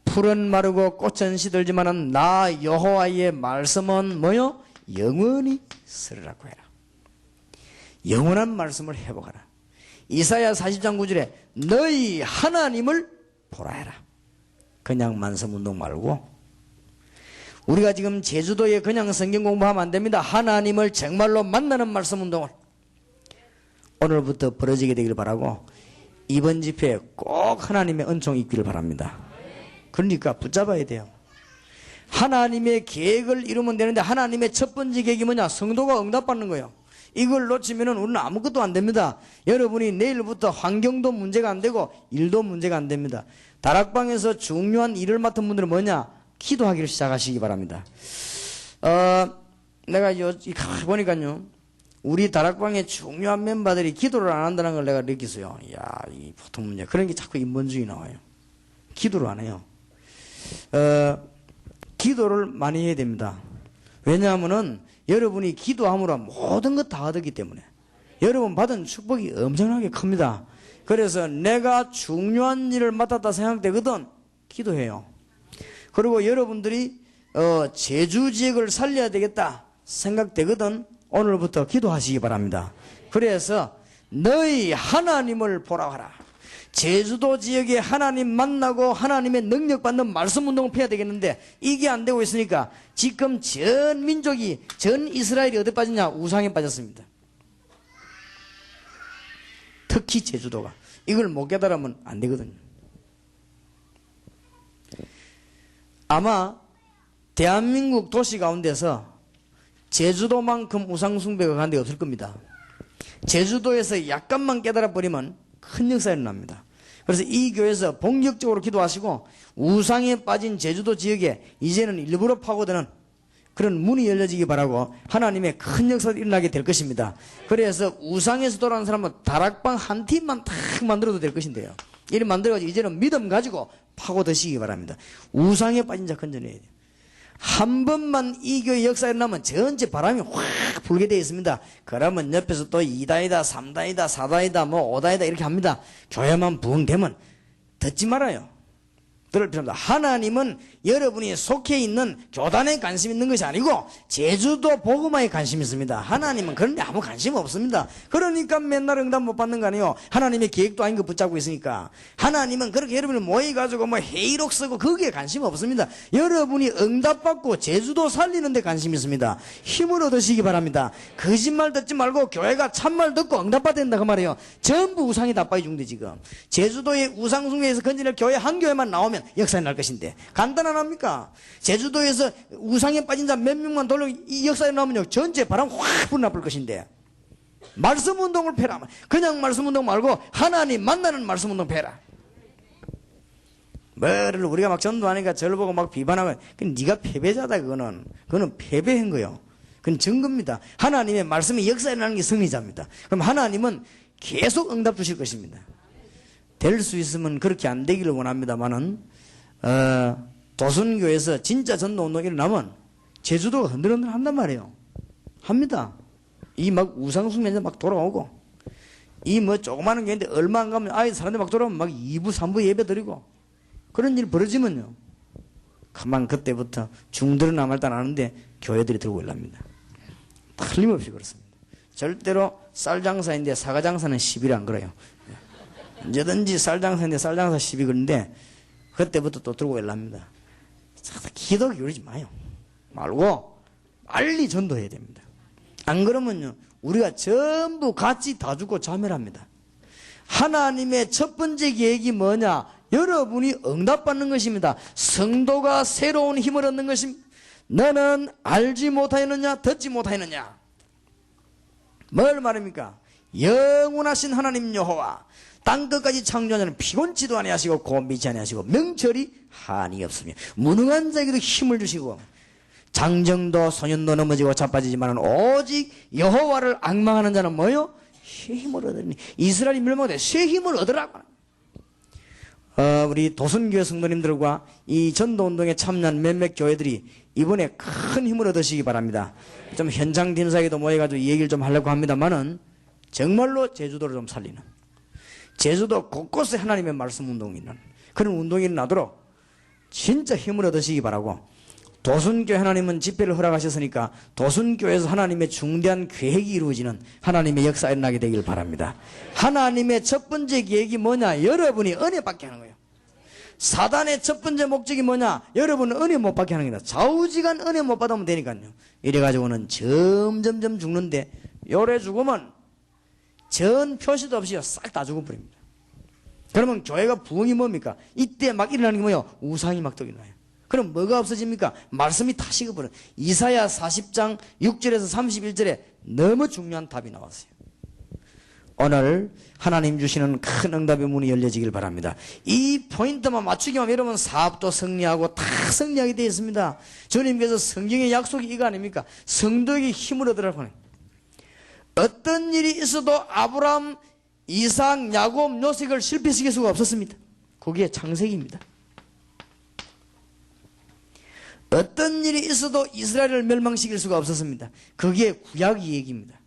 풀은 마르고 꽃은 시들지만은 나 여호와의 말씀은 뭐요? 영원히 쓰리라고 해라. 영원한 말씀을 회복하라. 이사야 40장 9절에 너희 하나님을 보라 해라. 그냥 만성운동 말고 우리가 지금 제주도에 그냥 성경 공부하면 안 됩니다. 하나님을 정말로 만나는 말씀운동을 오늘부터 벌어지게 되기를 바라고 이번 집회에 꼭 하나님의 은총이 있기를 바랍니다. 그러니까 붙잡아야 돼요. 하나님의 계획을 이루면 되는데 하나님의 첫 번째 계획이 뭐냐? 성도가 응답받는 거예요. 이걸 놓치면 우리는 아무것도 안 됩니다. 여러분이 내일부터 환경도 문제가 안 되고 일도 문제가 안 됩니다. 다락방에서 중요한 일을 맡은 분들은 뭐냐? 기도하기를 시작하시기 바랍니다. 내가 보니까요, 우리 다락방의 중요한 멤버들이 기도를 안 한다는 걸 내가 느꼈어요. 이야, 이 보통 문제. 그런 게 자꾸 인본주의 나와요. 기도를 안 해요. 기도를 많이 해야 됩니다. 왜냐하면은 여러분이 기도함으로 모든 것 다 얻었기 때문에 여러분 받은 축복이 엄청나게 큽니다. 그래서 내가 중요한 일을 맡았다 생각되거든 기도해요. 그리고 여러분들이 제주 지역을 살려야 되겠다 생각되거든 오늘부터 기도하시기 바랍니다. 그래서 너희 하나님을 보라 하라. 제주도 지역에 하나님 만나고 하나님의 능력 받는 말씀 운동을 펴야 되겠는데 이게 안 되고 있으니까 지금 전 민족이 전 이스라엘이 어디 빠졌냐? 우상에 빠졌습니다. 특히 제주도가 이걸 못 깨달으면 안 되거든요. 아마 대한민국 도시 가운데서 제주도만큼 우상 숭배가 간 데 없을 겁니다. 제주도에서 약간만 깨달아 버리면 큰 역사가 일어납니다. 그래서 이 교회에서 본격적으로 기도하시고 우상에 빠진 제주도 지역에 이제는 일부러 파고드는 그런 문이 열려지기 바라고 하나님의 큰 역사가 일어나게 될 것입니다. 그래서 우상에서 돌아오는 사람은 다락방 한 팀만 탁 만들어도 될 것인데요. 이를 만들어가지고 이제는 믿음 가지고 파고드시기 바랍니다. 우상에 빠진 자 건져내야 돼요. 한 번만 이 교회 역사에 일어나면 전체 바람이 확 불게 되어 있습니다. 그러면 옆에서 또 2단이다 3단이다 4단이다 뭐 5단이다 이렇게 합니다. 교회만 부흥되면 듣지 말아요. 들을 필요합니다. 하나님은 여러분이 속해 있는 교단에 관심 있는 것이 아니고 제주도 복음화에 관심 있습니다. 하나님은 그런 데 아무 관심 없습니다. 그러니까 맨날 응답 못 받는 거 아니에요. 하나님의 계획도 아닌 거 붙잡고 있으니까. 하나님은 그렇게 여러분이 모여가지고 뭐 회의록 쓰고 거기에 관심 없습니다. 여러분이 응답 받고 제주도 살리는 데 관심 있습니다. 힘을 얻으시기 바랍니다. 거짓말 듣지 말고 교회가 참말 듣고 응답 받아야 된다 그 말이에요. 전부 우상이 다 빠져중대 지금. 제주도의 우상숭배에서 건지는 교회 한 교회만 나오면 역사에 날 것인데 간단한 합니까? 제주도에서 우상에 빠진 자 몇 명만 돌려 이 역사에 나오면요 전체 바람 확 불어나볼 것인데 말씀 운동을 펴라. 그냥 말씀 운동 말고 하나님 만나는 말씀 운동 펴라. 뭐를 우리가 막 전도하니까 저를 보고 막 비판하면 그건 네가 패배자다. 그거는 패배한 거예요. 그건 증거입니다. 하나님의 말씀이 역사에 나는 게 승리자입니다. 그럼 하나님은 계속 응답 주실 것입니다. 될 수 있으면 그렇게 안 되기를 원합니다만은 도순교에서 진짜 전도운동이 일어나면 제주도가 흔들흔들 한단 말이에요. 합니다. 이 막 우상숭배자 막 돌아오고 이 뭐 조그마한 교회인데 얼마 안 가면 아이 사람들 막 돌아오면 막 2부 3부 예배 드리고 그런 일 벌어지면요 가만 그때부터 중들은 아무 말도 안 하는데 교회들이 들고 일납니다. 틀림없이 그렇습니다. 절대로 쌀 장사인데 사과 장사는 시비를 안 걸어요. 언제든지 쌀 장사인데 쌀 장사 시비 걸는데 그때부터 또 들고 일납니다. 기도 기울이지 마요. 말고 빨리 전도해야 됩니다. 안 그러면요 우리가 전부 같이 다 죽고 자멸합니다. 하나님의 첫 번째 계획이 뭐냐? 여러분이 응답받는 것입니다. 성도가 새로운 힘을 얻는 것입니다. 너는 알지 못하였느냐 듣지 못하였느냐. 뭘 말합니까? 영원하신 하나님 여호와 땅끝까지 창조하는 피곤치도 아니하시고 곤비치 아니하시고 명철이 한이 없으며 무능한 자에게도 힘을 주시고 장정도 소년도 넘어지고 자빠지지만 오직 여호와를 앙망하는 자는 뭐요? 새 힘을 얻으니. 이스라엘이 멸망돼 새 힘을 얻으라고. 우리 도순교회 성도님들과 이 전도운동에 참여한 몇몇 교회들이 이번에 큰 힘을 얻으시기 바랍니다. 좀 현장 딘사에도 모여가지고 이 얘기를 좀 하려고 합니다만은 정말로 제주도를 좀 살리는 제주도 곳곳에 하나님의 말씀 운동이 있는 그런 운동이 일어나도록 진짜 힘을 얻으시기 바라고, 도순교회 하나님은 집회를 허락하셨으니까 도순교회에서 하나님의 중대한 계획이 이루어지는 하나님의 역사가 일어나게 되길 바랍니다. 하나님의 첫 번째 계획이 뭐냐? 여러분이 은혜 받게 하는 거예요. 사단의 첫 번째 목적이 뭐냐? 여러분은 은혜 못 받게 하는 겁니다. 좌우지간 은혜 못 받으면 되니까요. 이래가지고는 점점점 죽는데 요래 죽으면 전 표시도 없이 싹 다 죽어버립니다. 그러면 교회가 부흥이 뭡니까? 이때 막 일어나는 게 뭐예요? 우상이 막 일어나요. 그럼 뭐가 없어집니까? 말씀이 다 식어버려요. 이사야 40장 6절에서 31절에 너무 중요한 답이 나왔어요. 오늘 하나님 주시는 큰 응답의 문이 열려지길 바랍니다. 이 포인트만 맞추기만 하면 여러분 사업도 승리하고 다 승리하게 되어 있습니다. 주님께서 성경의 약속이 이거 아닙니까? 성도에게 힘을 얻으라고 하는, 어떤 일이 있어도 아브라함, 이삭, 야곱, 요셉을 실패시킬 수가 없었습니다. 그게 창세기입니다. 어떤 일이 있어도 이스라엘을 멸망시킬 수가 없었습니다. 그게 구약 이야기입니다.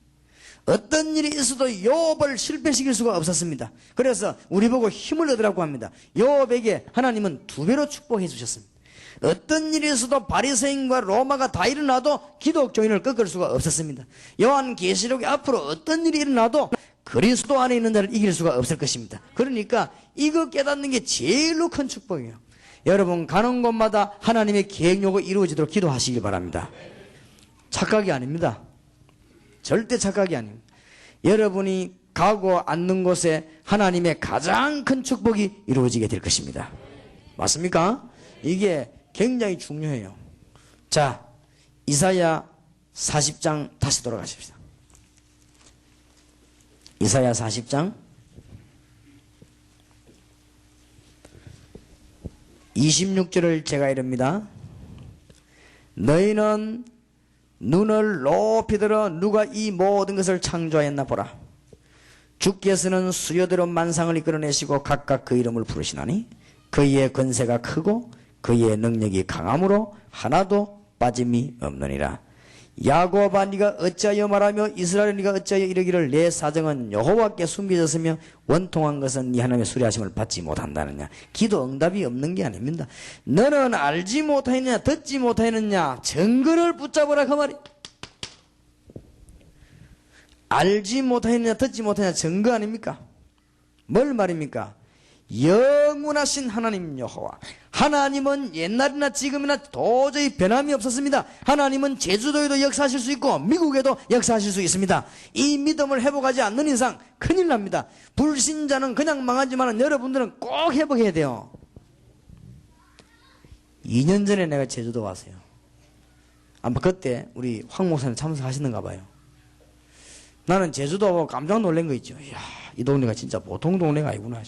어떤 일이 있어도 욥을 실패시킬 수가 없었습니다. 그래서 우리 보고 힘을 얻으라고 합니다. 욥에게 하나님은 2배로 축복해 주셨습니다. 어떤 일이 있어도 바리새인과 로마가 다 일어나도 기독교인을 꺾을 수가 없었습니다. 요한계시록에 앞으로 어떤 일이 일어나도 그리스도 안에 있는 자를 이길 수가 없을 것입니다. 그러니까 이거 깨닫는 게 제일로 큰 축복이에요. 여러분 가는 곳마다 하나님의 계획요구 이루어지도록 기도하시길 바랍니다. 착각이 아닙니다. 절대 착각이 아닙니다. 여러분이 가고 앉는 곳에 하나님의 가장 큰 축복이 이루어지게 될 것입니다. 맞습니까? 이게 굉장히 중요해요. 자, 이사야 40장 다시 돌아가십시다. 이사야 40장 26절을 제가 이릅니다. 너희는 눈을 높이 들어 누가 이 모든 것을 창조하였나 보라. 주께서는 수요대로 만상을 이끌어내시고 각각 그 이름을 부르시나니 그의 권세가 크고 그의 능력이 강함으로 하나도 빠짐이 없느니라. 야곱아 네가 어찌하여 말하며 이스라엘 네가 어찌하여 이르기를 내 사정은 여호와께 숨겨졌으며 원통한 것은 네 하나님의 수리하심을 받지 못한다느냐. 기도 응답이 없는 게 아닙니다. 너는 알지 못하였느냐 듣지 못하였느냐 증거를 붙잡으라 그 말이. 알지 못하였느냐 듣지 못하였느냐 증거 아닙니까? 뭘 말입니까? 영원하신 하나님 여호와. 하나님은 옛날이나 지금이나 도저히 변함이 없었습니다. 하나님은 제주도에도 역사하실 수 있고 미국에도 역사하실 수 있습니다. 이 믿음을 회복하지 않는 이상 큰일 납니다. 불신자는 그냥 망하지만 여러분들은 꼭 회복해야 돼요. 2년 전에 내가 제주도 왔어요. 아마 그때 우리 황 목사님 참석하시는가 봐요. 나는 제주도 보고 깜짝 놀란 거 있죠. 이야, 이 동네가 진짜 보통 동네가 아니구나.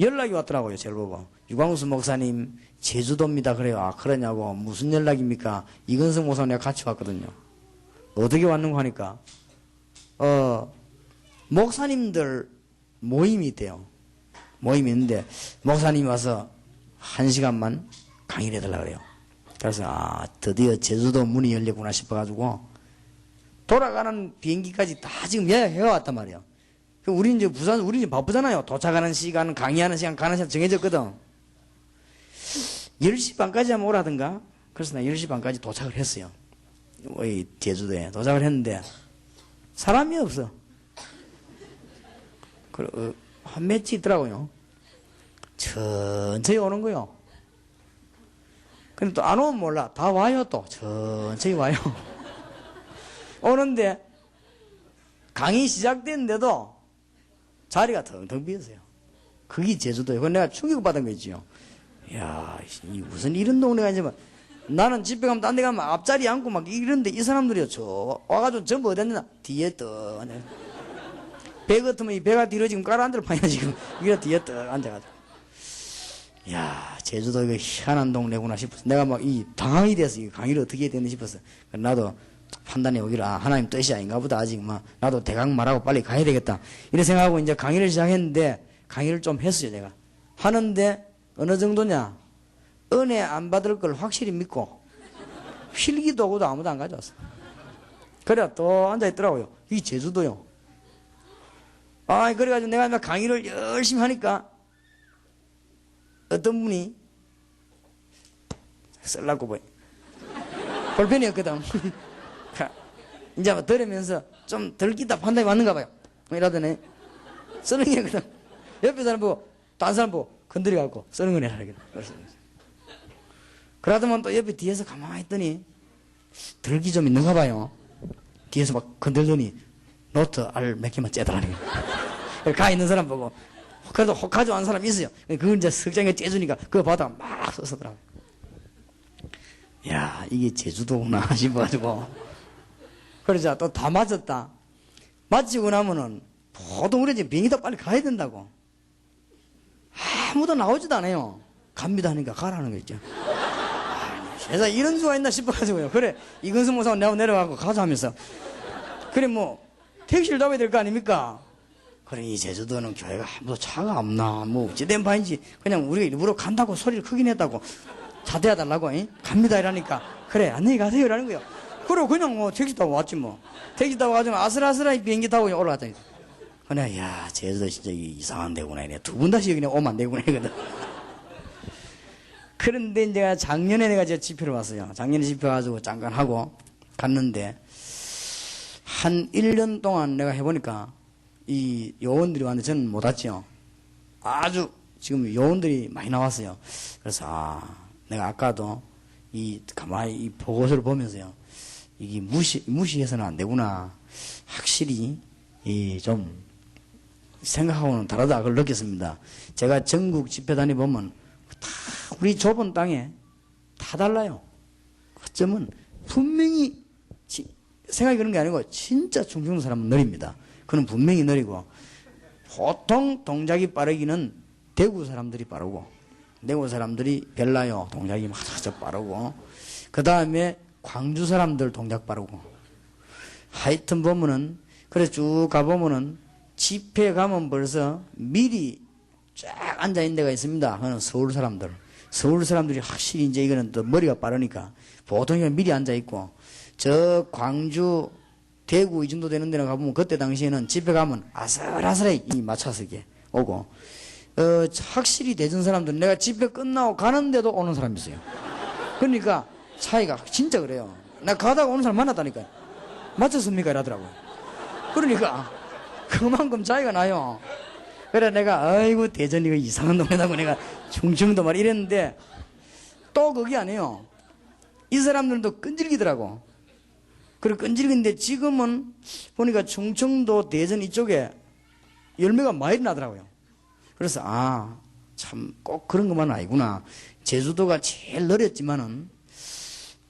연락이 왔더라고요. 저를 보고 유광수 목사님 제주도입니다. 그래요. 아 그러냐고. 무슨 연락입니까? 이근성 목사님 내가 같이 왔거든요. 어떻게 왔는가 하니까 목사님들 모임이 있대요. 모임이 있는데 목사님이 와서 1시간만 강의를 해달라 그래요. 그래서 아 드디어 제주도 문이 열렸구나 싶어가지고 돌아가는 비행기까지 다 지금 예약해 왔단 말이에요. 우리 이제 부산, 우리 이제 바쁘잖아요. 도착하는 시간, 강의하는 시간, 가는 시간 정해졌거든. 10시 반까지 하면 오라든가. 그래서 나 10시 반까지 도착을 했어요. 이 제주도에 도착을 했는데 사람이 없어. 한 매치 있더라고요. 천천히 오는 거요. 근데 또 안 오면 몰라. 다 와요 또. 천천히 와요. 오는데 강의 시작됐는데도 자리가 텅텅 비었어요. 그게 제주도예요. 그건 내가 충격받은 거지요. 이야, 무슨 이런 동네가 있지만 나는 집에 가면 딴 데 가면 앞자리 앉고 막 이런데 이 사람들이요. 저 와가지고 전부 어디 앉나? 뒤에 떠 앉아. 배 같으면 이 배가 뒤로 지금 깔아앉을 판이야 지금. 이게 뒤에 떠 앉아가지고. 이야, 제주도 이거 희한한 동네구나 싶어서 내가 막 이 당황이 돼서 이 강의를 어떻게 해야 되나 싶어서 나도 판단해 오기를 아, 하나님 뜻이 아닌가 보다. 아직 막 나도 대강 말하고 빨리 가야 되겠다 이래 생각하고 이제 강의를 시작했는데 강의를 좀 했어요. 내가 하는데 어느 정도냐, 은혜 안 받을 걸 확실히 믿고 필기도구도 아무도 안 가져왔어. 그래 또 앉아있더라고요. 이 제주도요. 아 그래가지고 내가 막 강의를 열심히 하니까 어떤 분이 썰라고 보여. 볼펜이었거든. 이제 뭐 들으면서 좀 덜 끼다 판단이 맞는가 봐요. 이러더니 쓰는 게거든. 옆에 사람 보고 딴 사람 보고 건드려갖고 쓰는 거네 하게. 그러더만 또 옆에 뒤에서 가만히 있더니 들기 좀 있는가 봐요. 뒤에서 막 건들더니 노트 알 몇 개만 째더라는 거예요. 가 있는 사람 보고 그래도 혹 가져온 사람 있어요. 그걸 이제 석장에 째주니까 그거 받아가 막 썼더라고요. 야 이게 제주도구나 싶어가지고 그러자 또 다 맞았다. 마치고 나면은 보통 우리 이제 비행기 타 빨리 가야 된다고. 아무도 나오지도 않아요. 갑니다 하니까 가라는 거 있죠. 세상에 이런 수가 있나 싶어가지고요. 그래 이근수 목사가 내가 내려가고 가자 하면서 그래 뭐 택시를 잡아야 될 거 아닙니까? 그래 이 제주도는 교회가 아무도 차가 없나 뭐 어찌된 바인지 그냥 우리가 일부러 간다고 소리를 크게 냈다고 자대해 달라고 갑니다 이러니까 그래 안녕히 가세요 이라는 거예요. 그리고 그냥 뭐 택시 타고 왔지 뭐. 택시 타고 가지고 아슬아슬하게 비행기 타고 올라갔다니. 그래 야 제주도 진짜 이상한 데구나 이래. 두 분 다시 그냥 오면 안 되구나 이거든. 그런데 내가 작년에 내가 제 집회를 왔어요. 작년에 집회 가지고 잠깐 하고 갔는데 한 1년 동안 내가 해보니까 이 요원들이 왔는데 저는 못 왔죠. 아주 지금 요원들이 많이 나왔어요. 그래서 내가 아까도 가만히 이 보고서를 보면서요. 이게 무시해서는 안 되구나. 확실히 좀 생각하고는 다르다 그걸 느꼈습니다. 제가 전국 집회 다니보면 다 우리 좁은 땅에 다 달라요. 어쩌면 분명히 생각이 그런 게 아니고 진짜 충청도 사람은 느립니다. 그는 분명히 느리고 보통 동작이 빠르기는 대구 사람들이 빠르고 대구 사람들이 별나요 동작이 아주 빠르고 그 다음에 광주 사람들 동작 빠르고 하여튼 보면은 그래 쭉 가보면은 집회 가면 벌써 미리 쫙 앉아있는 데가 있습니다. 그건 서울 사람들이 확실히 이제 이거는 또 머리가 빠르니까 보통 미리 앉아있고 저 광주 대구 이 정도 되는 데는 가보면 그때 당시에는 집회 가면 아슬아슬하게 맞춰서 이게 오고 확실히 대전 사람들은 내가 집회 끝나고 가는데도 오는 사람이 있어요. 그러니까 차이가 진짜 그래요. 나 가다가 오는 사람 만났다니까 맞췄습니까? 이러더라고요. 그러니까 그만큼 차이가 나요. 그래 내가 아이고 대전 이거 이상한 놈이라고 내가 충청도 말 이랬는데 또 그게 아니에요. 이 사람들도 끈질기더라고. 그리고 끈질긴데 지금은 보니까 충청도 대전 이쪽에 열매가 많이 나더라고요. 그래서 참 꼭 그런 것만은 아니구나. 제주도가 제일 느렸지만은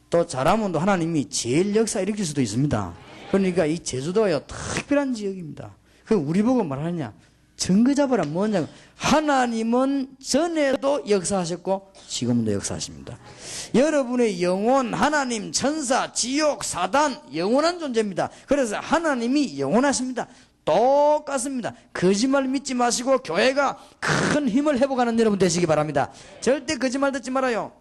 또 잘하면 또 하나님이 제일 역사 일으킬 수도 있습니다. 그러니까 이 제주도가 특별한 지역입니다. 그 우리 보고 말하느냐 증거 잡으라 뭐냐. 하나님은 전에도 역사하셨고 지금도 역사하십니다. 여러분의 영혼, 하나님, 천사, 지옥, 사단 영원한 존재입니다. 그래서 하나님이 영원하십니다. 똑같습니다. 거짓말 믿지 마시고 교회가 큰 힘을 회복하는 여러분 되시기 바랍니다. 절대 거짓말 듣지 말아요.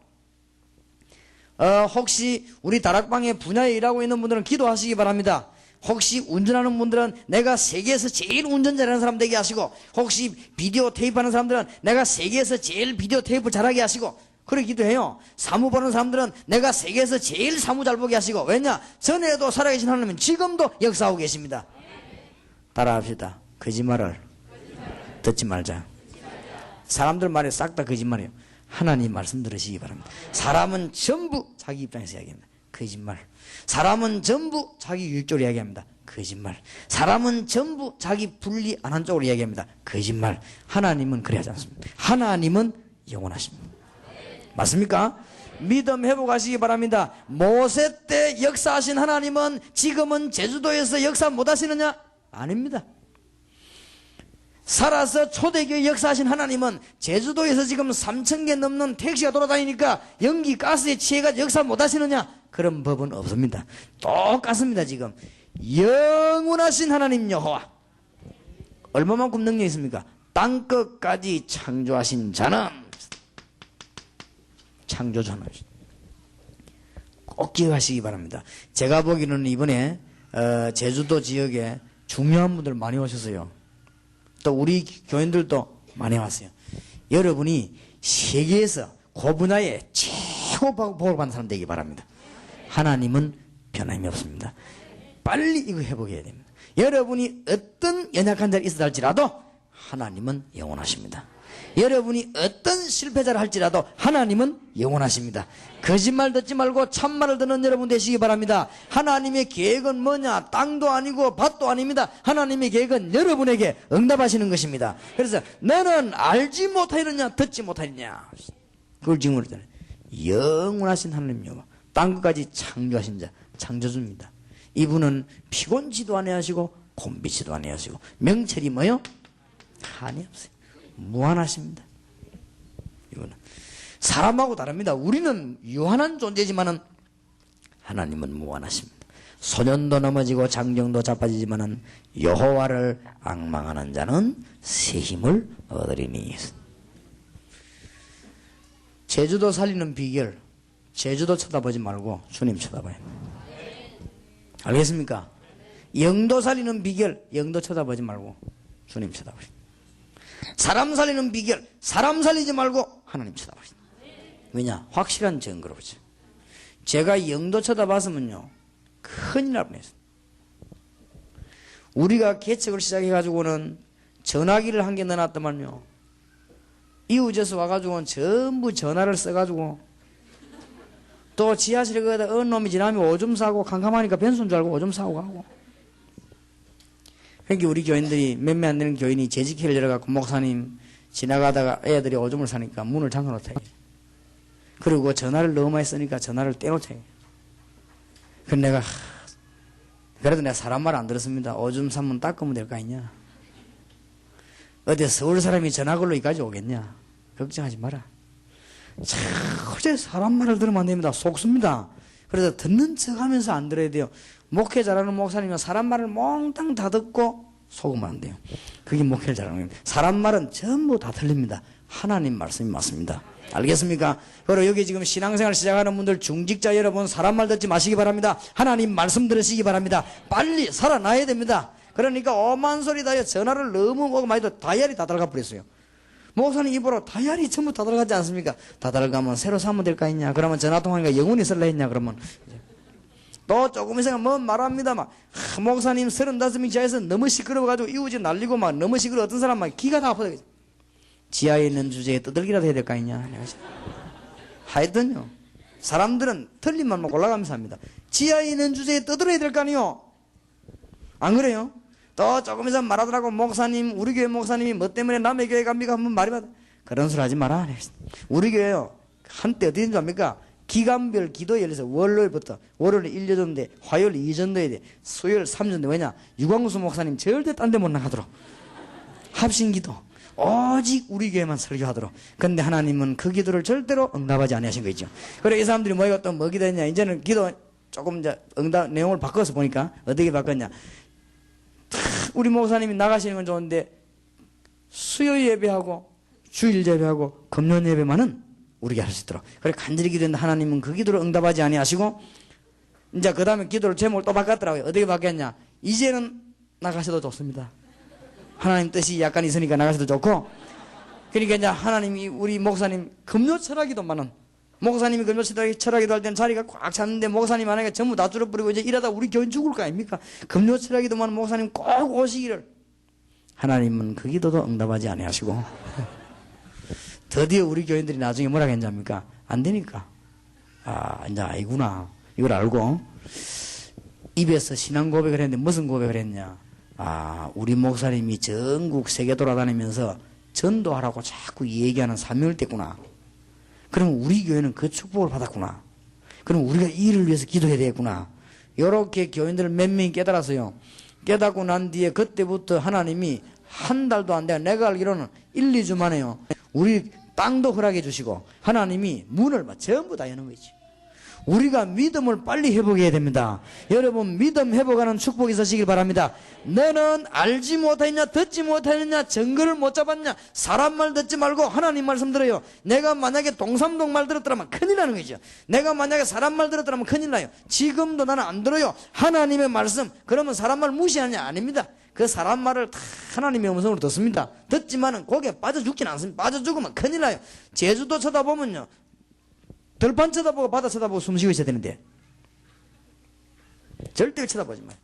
혹시 우리 다락방에 분야에 일하고 있는 분들은 기도하시기 바랍니다. 혹시 운전하는 분들은 내가 세계에서 제일 운전 잘하는 사람 되게 하시고 혹시 비디오 테이프하는 사람들은 내가 세계에서 제일 비디오 테이프 잘하게 하시고 그래 기도해요. 사무 보는 사람들은 내가 세계에서 제일 사무 잘 보게 하시고 왜냐? 전에도 살아계신 하나님은 지금도 역사하고 계십니다. 따라합시다. 거짓말을 듣지 말자. 사람들 말에 싹 다 거짓말이에요. 하나님 말씀 들으시기 바랍니다. 사람은 전부 자기 입장에서 이야기합니다. 거짓말. 사람은 전부 자기 유익적으로 이야기합니다. 거짓말. 사람은 전부 자기 분리 안 한 쪽으로 이야기합니다. 거짓말. 하나님은 그래야지 않습니다. 하나님은 영원하십니다. 맞습니까? 믿음 회복하시기 바랍니다. 모세 때 역사하신 하나님은 지금은 제주도에서 역사 못하시느냐? 아닙니다. 살아서 초대교회 역사하신 하나님은 제주도에서 지금 3,000개 넘는 택시가 돌아다니니까 연기 가스에 취해가 역사 못하시느냐? 그런 법은 없습니다. 똑같습니다. 지금 영원하신 하나님 여호와 얼마만큼 능력이 있습니까? 땅끝까지 창조하신 자는 창조자는 꼭 기억하시기 바랍니다. 제가 보기에는 이번에 제주도 지역에 중요한 분들 많이 오셨어요. 또 우리 교인들도 많이 왔어요. 여러분이 세계에서 그 분야에 최고 복을 받는 사람 되기 바랍니다. 하나님은 변함이 없습니다. 빨리 이거 회복해야 됩니다. 여러분이 어떤 연약한 자리 있어도 할지라도 하나님은 영원하십니다. 여러분이 어떤 실패자를 할지라도 하나님은 영원하십니다. 거짓말 듣지 말고 참말을 듣는 여러분 되시기 바랍니다. 하나님의 계획은 뭐냐? 땅도 아니고 밭도 아닙니다. 하나님의 계획은 여러분에게 응답하시는 것입니다. 그래서 너는 알지 못하느냐 듣지 못하느냐 그걸 지금 그랬잖아요. 영원하신 하나님 여호와 땅끝까지 창조하신 자 창조주입니다. 이분은 피곤치도 아니하시고 곤비치도 아니하시고 명철이 뭐요? 한이 없어요. 무한하십니다. 이거는 사람하고 다릅니다. 우리는 유한한 존재지만은 하나님은 무한하십니다. 소년도 넘어지고 장정도 자빠지지만은 여호와를 앙망하는 자는 새 힘을 얻으리니. 제주도 살리는 비결, 제주도 쳐다보지 말고 주님 쳐다봐요. 알겠습니까? 영도 살리는 비결, 영도 쳐다보지 말고 주님 쳐다보세요. 사람 살리는 비결, 사람 살리지 말고 하나님 쳐다보세요. 왜냐? 확실한 증거로 보죠. 제가 영도 쳐다봤으면요 큰일 날 뻔했어요. 우리가 개척을 시작해가지고는 전화기를 한 개 넣어놨더만요, 이웃에서 와가지고는 전부 전화를 써가지고, 또 지하실에 거기다 어느 놈이 지나면 오줌 싸고, 캄캄하니까 변수인 줄 알고 오줌 싸고 가고. 그러니까 우리 교인들이 몇몇 안 되는 교인이 재직회를 열어갖고 목사님 지나가다가 애들이 오줌을 싸니까 문을 잠궈놓다. 그리고 전화를 너무 많이 쓰니까 전화를 떼놓다. 그래서 내가 그래도 내가 사람 말 안 들었습니다. 오줌 싸면 닦으면 될 거 아니냐. 어디 서울 사람이 전화 걸로 여기까지 오겠냐. 걱정하지 마라. 절대 사람 말을 들으면 안 됩니다. 속습니다. 그래서 듣는 척 하면서 안 들어야 돼요. 목회 잘하는 목사님은 사람 말을 몽땅 다 듣고 속으면 안 돼요. 그게 목회를 잘하는 겁니다. 사람 말은 전부 다 틀립니다. 하나님 말씀이 맞습니다. 알겠습니까? 그리고 여기 지금 신앙생활 시작하는 분들, 중직자 여러분, 사람 말 듣지 마시기 바랍니다. 하나님 말씀 들으시기 바랍니다. 빨리 살아나야 됩니다. 그러니까 오만 소리 다해 전화를 너무 오고 많이 다이얼이 다 들어가 버렸어요. 목사님 입으로 다이얼이 전부 다 들어가지 않습니까? 다 들어가면 새로 사면 될 거 있냐? 그러면 전화통화니까 영원히 쓸라 했냐? 그러면 또 조금 있으면 뭐 말합니다. 막 목사님 35명 지하에서 너무 시끄러워가지고 이웃이 날리고 막 너무 시끄러워. 어떤 사람 막 기가 다 아파요. 지하에 있는 주제에 떠들기라도 해야 될 거 아니냐? 하여튼요, 사람들은 틀린 말만 골라가면서 합니다. 지하에 있는 주제에 떠들어야 될 거 아니요? 안 그래요? 또 조금 있으면 말하더라고. 목사님, 우리 교회 목사님이 뭐 때문에 남의 교회 갑니까? 한번 말이 받아. 그런 소리 하지 마라. 우리 교회요, 한때 어떻게 된지 압니까? 기간별 기도 열려서 월요일부터, 월요일 1전도인데 화요일 2전도에 돼, 수요일 3전도. 왜냐? 유광수 목사님 절대 딴 데 못 나가도록 합심기도 오직 우리 교회만 설교하도록. 근데 하나님은 그 기도를 절대로 응답하지 아니하신 거 있죠. 그래 이 사람들이 모이고 또 뭐 기도했냐? 이제는 기도 조금 이제 응답 내용을 바꿔서 보니까 어떻게 바꿨냐? 우리 목사님이 나가시는 건 좋은데 수요 예배하고 주일 예배하고 금요 예배만은 우리가 할 수 있도록. 그래 간절히 기도했는데 하나님은 그 기도를 응답하지 아니하시고, 이제 그 다음에 기도를 제목을 또 바꿨더라고요. 어떻게 바뀌었냐? 이제는 나가셔도 좋습니다. 하나님 뜻이 약간 있으니까 나가셔도 좋고. 그러니까 이제 하나님이 우리 목사님 금요 철학기도만은, 목사님이 금요 철학기도 할 때는 자리가 꽉 찼는데 목사님 만약에 전부 다 줄어버리고 이제 이러다 우리 교인 죽을 거 아닙니까? 금요 철학기도만 목사님 꼭 오시기를. 하나님은 그 기도도 응답하지 아니하시고 드디어 우리 교인들이 나중에 뭐라 했냐입니까? 안 되니까. 이제 아니구나. 이걸 알고 입에서 신앙 고백을 했는데 무슨 고백을 했냐? 우리 목사님이 전국 세계 돌아다니면서 전도하라고 자꾸 얘기하는 사명을 뗐구나. 그럼 우리 교회는 그 축복을 받았구나. 그럼 우리가 이 일을 위해서 기도해야 되겠구나. 이렇게 교인들 몇 명이 깨달았어요. 깨닫고 난 뒤에 그때부터 하나님이 한 달도 안 돼요. 내가 알기로는 1, 2주 만에요. 우리 땅도 허락해 주시고 하나님이 문을 막 전부 다 여는 거지. 우리가 믿음을 빨리 회복해야 됩니다. 여러분 믿음 회복하는 축복이 있으시길 바랍니다. 너는 알지 못하느냐, 듣지 못하느냐, 증거를 못 잡았냐, 사람 말 듣지 말고 하나님 말씀 들어요. 내가 만약에 동삼동 말 들었더라면 큰일 나는 거죠. 내가 만약에 사람 말 들었더라면 큰일 나요. 지금도 나는 안 들어요. 하나님의 말씀. 그러면 사람 말 무시하냐? 아닙니다. 그 사람 말을 다 하나님의 음성으로 듣습니다. 듣지만은 거기에 빠져 죽진 않습니다. 빠져 죽으면 큰일 나요. 제주도 쳐다보면요, 들판 쳐다보고 바다 쳐다보고 숨쉬고 있어야 되는데 절대 쳐다보지 마요.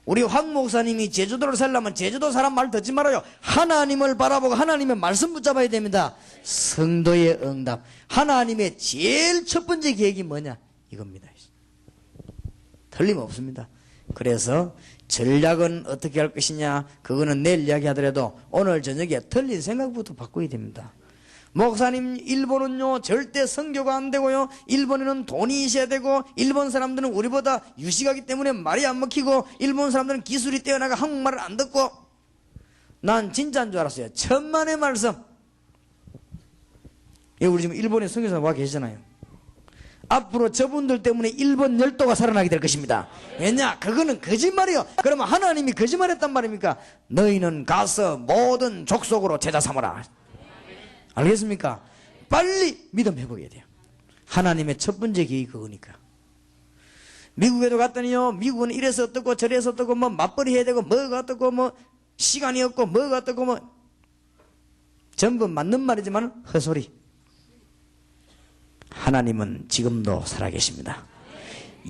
우리 황 목사님이 제주도를 살려면 제주도 사람 말 듣지 말아요. 하나님을 바라보고 하나님의 말씀 붙잡아야 됩니다. 성도의 응답. 하나님의 제일 첫 번째 계획이 뭐냐? 이겁니다. 틀림없습니다. 그래서 전략은 어떻게 할 것이냐, 그거는 내일 이야기하더라도 오늘 저녁에 틀린 생각부터 바꿔야 됩니다. 목사님, 일본은요 절대 선교가 안 되고요, 일본에는 돈이 있어야 되고, 일본 사람들은 우리보다 유식하기 때문에 말이 안 먹히고, 일본 사람들은 기술이 뛰어나가 한국말을 안 듣고. 난 진짜인 줄 알았어요. 천만의 말씀. 우리 지금 일본에 선교사 와 계시잖아요. 앞으로 저분들 때문에 일본 열도가 살아나게 될 것입니다. 왜냐? 그거는 거짓말이요. 그러면 하나님이 거짓말했단 말입니까? 너희는 가서 모든 족속으로 제자 삼아라. 알겠습니까? 빨리 믿음 회복해야 돼요. 하나님의 첫 번째 계획이 그거니까. 미국에도 갔더니요, 미국은 이래서 어떻고 저래서 어떻고 뭐 맞벌이 해야 되고 뭐가 어떻고 뭐 시간이 없고 뭐가 어떻고 뭐 전부 맞는 말이지만 헛소리. 하나님은 지금도 살아계십니다.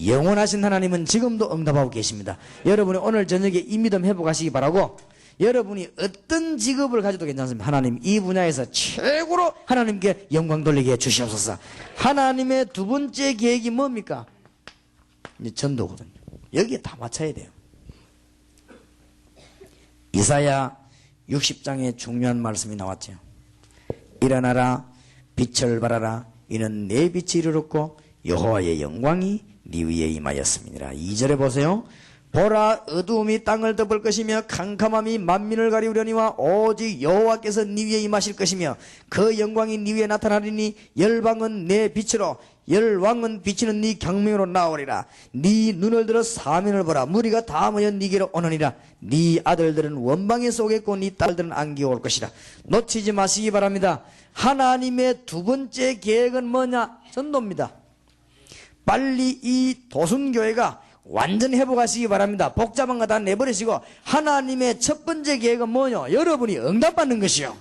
영원하신 하나님은 지금도 응답하고 계십니다. 여러분이 오늘 저녁에 이 믿음 회복하시기 바라고, 여러분이 어떤 직업을 가져도 괜찮습니다. 하나님 이 분야에서 최고로 하나님께 영광 돌리게 해주시옵소서. 하나님의 두 번째 계획이 뭡니까? 이제 전도거든요. 여기에 다 맞춰야 돼요. 이사야 60장에 중요한 말씀이 나왔죠. 일어나라, 빛을 발하라. 이는 내 빛이 이르렀고 여호와의 영광이 네 위에 임하였음이니라. 2절에 보세요. 보라, 어두움이 땅을 덮을 것이며 캄캄함이 만민을 가리우려니와 오직 여호와께서 네 위에 임하실 것이며 그 영광이 네 위에 나타나리니 열방은 내 빛으로 열왕은 비치는 네 경명으로 나오리라. 네 눈을 들어 사면을 보라. 무리가 다 모여 네게로 오느니라. 네 아들들은 원방에서 오겠고 네 딸들은 안기어 올 것이라. 놓치지 마시기 바랍니다. 하나님의 두 번째 계획은 뭐냐? 전도입니다. 빨리 이 도순교회가 완전 회복하시기 바랍니다. 복잡한 거 다 내버리시고 하나님의 첫 번째 계획은 뭐냐? 여러분이 응답받는 것이요.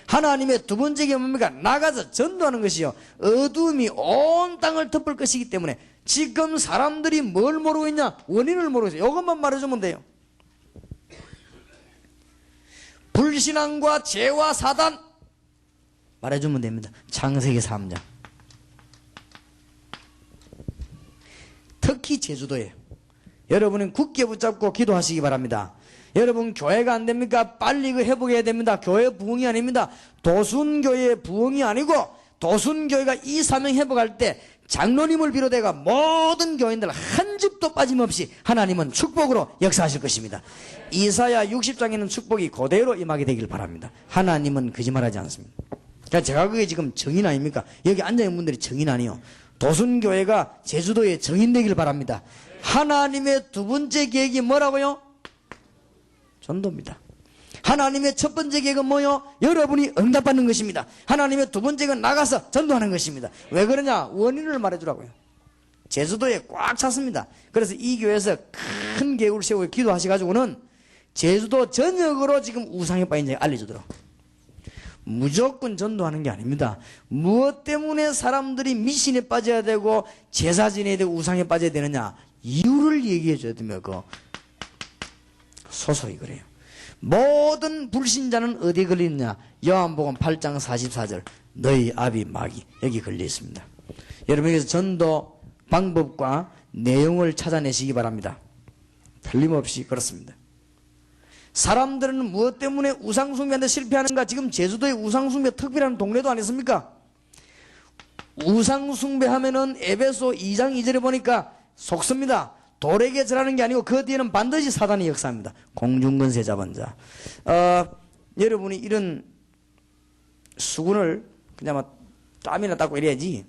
하나님의 두 번째 계획은 뭡니까? 나가서 전도하는 것이요. 어두움이 온 땅을 덮을 것이기 때문에 지금 사람들이 뭘 모르고 있냐? 원인을 모르고 있어요. 이것만 말해주면 돼요. 불신앙과 죄와 사단 말해주면 됩니다. 창세기 3장. 특히 제주도에 여러분은 굳게 붙잡고 기도하시기 바랍니다. 여러분 교회가 안 됩니까? 빨리 그 회복해야 됩니다. 교회 부흥이 아닙니다. 도순교회의 부흥이 아니고 도순교회가 이 사명 회복할 때 장로님을 비롯해가 모든 교인들 한 집도 빠짐없이 하나님은 축복으로 역사하실 것입니다. 이사야 60장에는 축복이 그대로 임하게 되길 바랍니다. 하나님은 거짓말하지 않습니다. 그러니까 제가 그게 지금 정인 아닙니까? 여기 앉아있는 분들이 정인 아니요. 도순교회가 제주도에 정인되길 바랍니다. 하나님의 두 번째 계획이 뭐라고요? 전도입니다. 하나님의 첫 번째 계획은 뭐요? 여러분이 응답받는 것입니다. 하나님의 두 번째 계획은 나가서 전도하는 것입니다. 왜 그러냐? 원인을 말해주라고요. 제주도에 꽉 찼습니다. 그래서 이 교회에서 큰 계획을 세우고 기도하셔가지고는 제주도 전역으로 지금 우상에 빠진 자가 알려주도록. 무조건 전도하는 게 아닙니다. 무엇 때문에 사람들이 미신에 빠져야 되고 제사 지내야 되고 우상에 빠져야 되느냐? 이유를 얘기해 줘야 되며 소소히 그래요. 모든 불신자는 어디에 걸리느냐? 요한복음 8장 44절 너희 아비 마귀 여기 걸려 있습니다. 여러분께서 전도 방법과 내용을 찾아내시기 바랍니다. 틀림없이 그렇습니다. 사람들은 무엇 때문에 우상숭배하는데 실패하는가? 지금 제주도에 우상숭배 특별한 동네도 아니습니까? 우상숭배하면은 에베소 2장 2절에 보니까 속습니다. 돌에게 절하는 게 아니고 그 뒤에는 반드시 사단의 역사입니다. 공중권세 잡은 자. 여러분이 이런 수군을 그냥 막 땀이나 닦고 이래야지.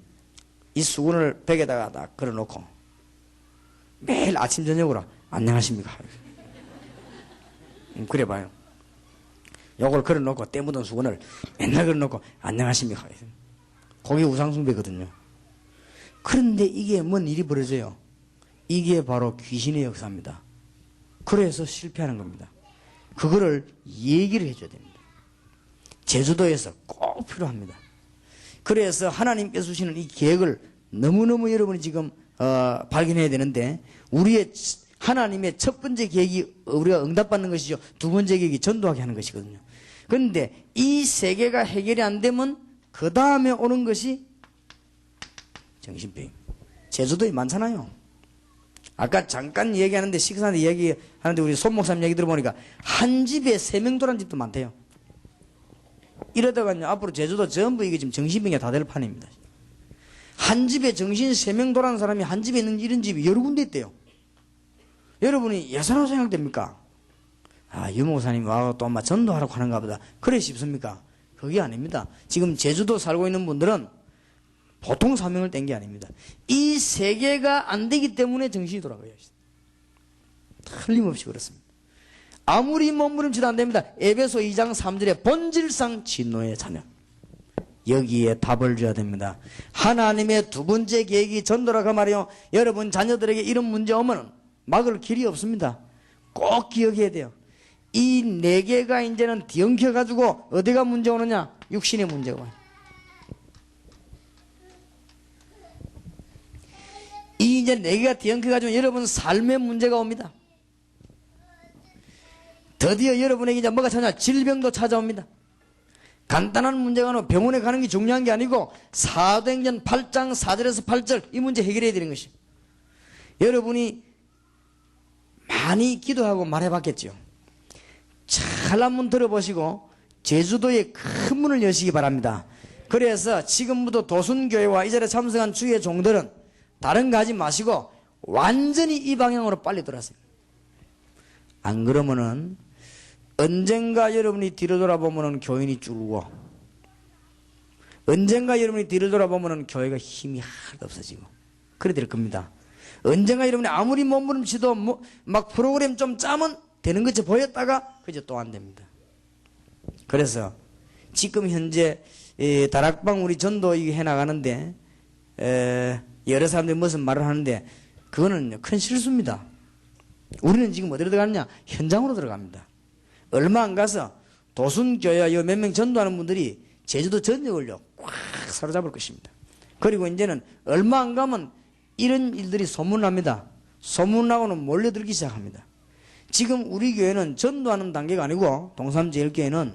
이 수군을 벽에다가 딱 걸어놓고 매일 아침 저녁으로 안녕하십니까? 그래 봐요. 요걸 걸어놓고 때 묻은 수건을 맨날 걸어놓고 안녕하십니까? 그게 우상숭배거든요. 그런데 이게 뭔 일이 벌어져요? 이게 바로 귀신의 역사입니다. 그래서 실패하는 겁니다. 그거를 얘기를 해줘야 됩니다. 제주도에서 꼭 필요합니다. 그래서 하나님께서 주시는 이 계획을 너무너무 여러분이 지금 발견해야 되는데 우리의 하나님의 첫 번째 계획이 우리가 응답받는 것이죠. 두 번째 계획이 전도하게 하는 것이거든요. 그런데 이 세 개가 해결이 안 되면 그 다음에 오는 것이 정신병. 제주도에 많잖아요. 아까 잠깐 얘기하는데 식사하는데 얘기하는데 우리 손 목사님 얘기 들어보니까 한 집에 3명 돌아간 집도 많대요. 이러다가요 앞으로 제주도 전부 이게 지금 정신병이 다 될 판입니다. 한 집에 정신 3명 돌아간 사람이 한 집에 있는 이런 집이 여러 군데 있대요. 여러분이 예사로 생각됩니까? 유 목사님 와서 또 엄마 전도하라고 하는가 보다. 그래 싶습니까? 그게 아닙니다. 지금 제주도 살고 있는 분들은 보통 사명을 뗀 게 아닙니다. 이 세 개가 안 되기 때문에 정신이 돌아가요. 틀림없이 그렇습니다. 아무리 몸부림치도 안 됩니다. 에베소 2장 3절에 본질상 진노의 자녀. 여기에 답을 줘야 됩니다. 하나님의 두 번째 계획이 전도라고 말이요. 여러분 자녀들에게 이런 문제 오면 막을 길이 없습니다. 꼭 기억해야 돼요. 이 네 개가 이제는 뒤엉켜가지고 어디가 문제 오느냐? 육신의 문제가 와요. 이 이제 네 개가 뒤엉켜가지고 여러분 삶의 문제가 옵니다. 드디어 여러분에게 이제 뭐가 찾아냐? 질병도 찾아옵니다. 간단한 문제가 아니고 병원에 가는 게 중요한 게 아니고 사도행전 8장 4절에서 8절 이 문제 해결해야 되는 것이. 여러분이 많이 기도하고 말해봤겠죠. 잘 한번 들어보시고 제주도에 큰 문을 여시기 바랍니다. 그래서 지금부터 도순교회와 이 자리에 참석한 주의 종들은 다른 거 하지 마시고 완전히 이 방향으로 빨리 돌아서요. 안 그러면은 언젠가 여러분이 뒤를 돌아보면은 교인이 줄고, 언젠가 여러분이 뒤를 돌아보면은 교회가 힘이 하나도 없어지고 그래 될 겁니다. 언젠가 여러분이 아무리 몸부림치도 막 프로그램 좀 짜면 되는 것이 보였다가 그저 또 안 됩니다. 그래서 지금 현재 다락방 우리 전도 해나가는데 여러 사람들이 무슨 말을 하는데 그거는 큰 실수입니다. 우리는 지금 어디로 들어가느냐? 현장으로 들어갑니다. 얼마 안 가서 도순교회와 몇 명 전도하는 분들이 제주도 전역을요 꽉 사로잡을 것입니다. 그리고 이제는 얼마 안 가면 이런 일들이 소문납니다. 소문나고는 몰려들기 시작합니다. 지금 우리 교회는 전도하는 단계가 아니고 동삼제일교회는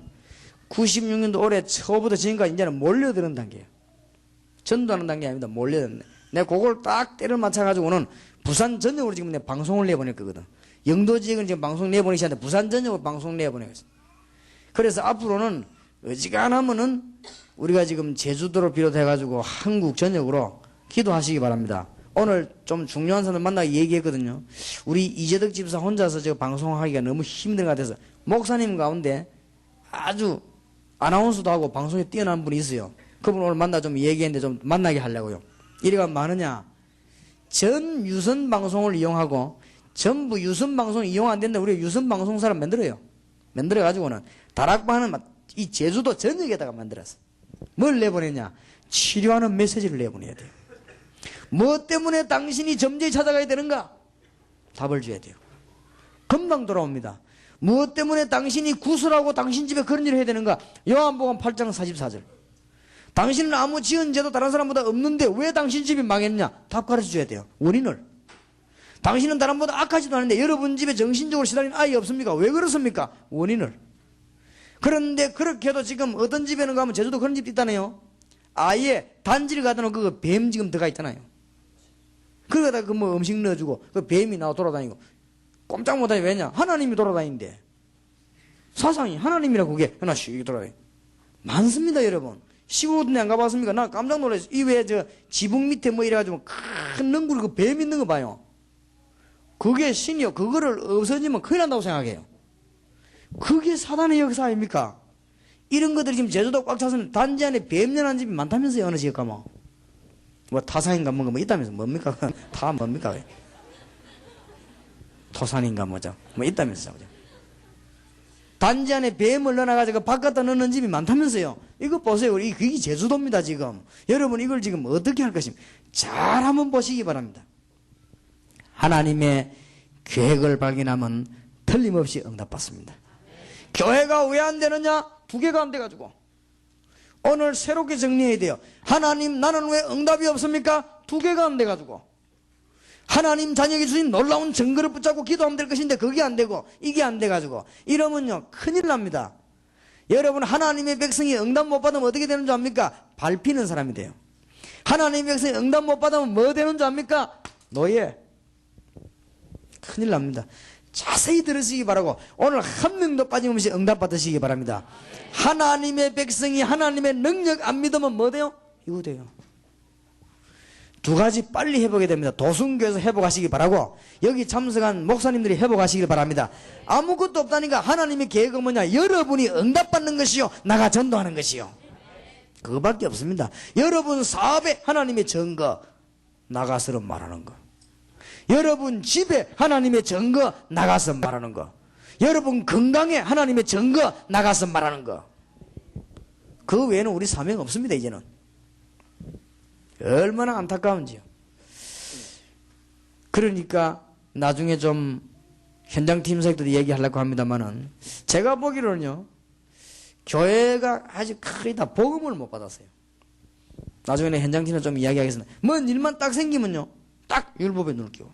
96년도 올해 초부터 지금까지 이제는 몰려드는 단계예요. 전도하는 단계 아닙니다. 몰려드는. 내가 그걸 딱 때를 맞춰가지고는 부산 전역으로 지금 내가 방송을 내보낼 거거든. 영도 지역은 지금 방송 내보내기 시작하는데 부산 전역으로 방송 내보내겠어. 그래서 앞으로는 어지간하면은 우리가 지금 제주도를 비롯해가지고 한국 전역으로 기도하시기 바랍니다. 오늘 좀 중요한 사람들 만나서 얘기했거든요. 우리 이재덕 집사 혼자서 저 방송하기가 너무 힘든 것 같아서 목사님 가운데 아주 아나운서도 하고 방송에 뛰어난 분이 있어요. 그분 오늘 만나 좀 얘기했는데 좀 만나게 하려고요. 이래가 많으냐? 전 유선 방송을 이용하고 전부 유선 방송 이용 안 된다. 우리가 유선 방송사를 만들어요. 만들어가지고는 다락방은 이 제주도 전역에다가 만들었어. 뭘 내보내냐? 치료하는 메시지를 내보내야 돼요. 뭐 때문에 당신이 점쟁이 찾아가야 되는가? 답을 줘야 돼요. 금방 돌아옵니다. 무엇 때문에 당신이 구슬하고 당신 집에 그런 일을 해야 되는가? 요한복음 8장 44절. 당신은 아무 지은 죄도 다른 사람보다 없는데 왜 당신 집이 망했냐? 답 가르쳐 줘야 돼요. 원인을. 당신은 다른 보다 악하지도 않은데 여러분 집에 정신적으로 시달리는 아이 없습니까? 왜 그렇습니까? 원인을. 그런데 그렇게 해도 지금 어떤 집에는 가면 제주도 그런 집도 있다네요. 아예 단지를 가다 놓고 그 뱀 지금 들어가 있잖아요. 그러다 그 뭐 음식 넣어주고 그 뱀이 나와 돌아다니고 꼼짝 못하니 왜냐? 하나님이 돌아다니는데. 사상이 하나님이라고 그게 하나씩 돌아다니. 많습니다, 여러분. 시골 데 안 가봤습니까? 나 깜짝 놀랐어요. 이 왜 저 지붕 밑에 뭐 이래가지고 큰 능굴 그 뱀 있는 거 봐요. 그게 신이요. 그거를 없어지면 큰일 난다고 생각해요. 그게 사단의 역사 아닙니까? 이런 것들이 지금 제주도 꽉 차서는 단지 안에 뱀년한 집이 많다면서요. 어느 지역 가면. 뭐 타산인가 뭔가 뭐 있다면서. 뭡니까? 다 뭡니까? 토산인가 뭐죠. 뭐 있다면서요. 단지 안에 뱀을 넣어놔가지고 바깥에 넣는 집이 많다면서요. 이거 보세요. 그게 제주도입니다, 지금. 여러분, 이걸 지금 어떻게 할 것입니까? 잘 한번 보시기 바랍니다. 하나님의 계획을 발견하면 틀림없이 응답받습니다. 교회가 왜 안 되느냐? 두 개가 안 돼가지고. 오늘 새롭게 정리해야 돼요. 하나님, 나는 왜 응답이 없습니까? 두 개가 안 돼가지고. 하나님 자녀에게 주신 놀라운 증거를 붙잡고 기도하면 될 것인데 그게 안 되고 이게 안 돼가지고 이러면요 큰일 납니다. 여러분 하나님의 백성이 응답 못 받으면 어떻게 되는 줄 압니까? 밟히는 사람이 돼요. 하나님의 백성이 응답 못 받으면 뭐 되는 줄 압니까? 노예. 큰일 납니다. 자세히 들으시기 바라고 오늘 한 명도 빠짐없이 응답 받으시기 바랍니다. 하나님의 백성이 하나님의 능력 안 믿으면 뭐 돼요? 이거 돼요. 두 가지 빨리 회복해야 됩니다. 도순교에서 회복하시기 바라고 여기 참석한 목사님들이 회복하시길 바랍니다. 아무것도 없다니까 하나님의 계획은 뭐냐? 여러분이 응답받는 것이요 나가 전도하는 것이요. 그거밖에 없습니다. 여러분 사업에 하나님의 증거 나가서 말하는 거. 여러분 집에 하나님의 증거 나가서 말하는 거. 여러분 건강에 하나님의 증거 나가서 말하는 거. 그 외에는 우리 사명 없습니다. 이제는. 얼마나 안타까운지요. 그러니까 나중에 좀 현장팀장들이 얘기하려고 합니다만은 제가 보기로는요, 교회가 아직 거의 다 복음을 못 받았어요. 나중에는 현장팀은 좀 이야기하겠습니다. 뭔 일만 딱 생기면요, 딱 율법에 눈을 끼워.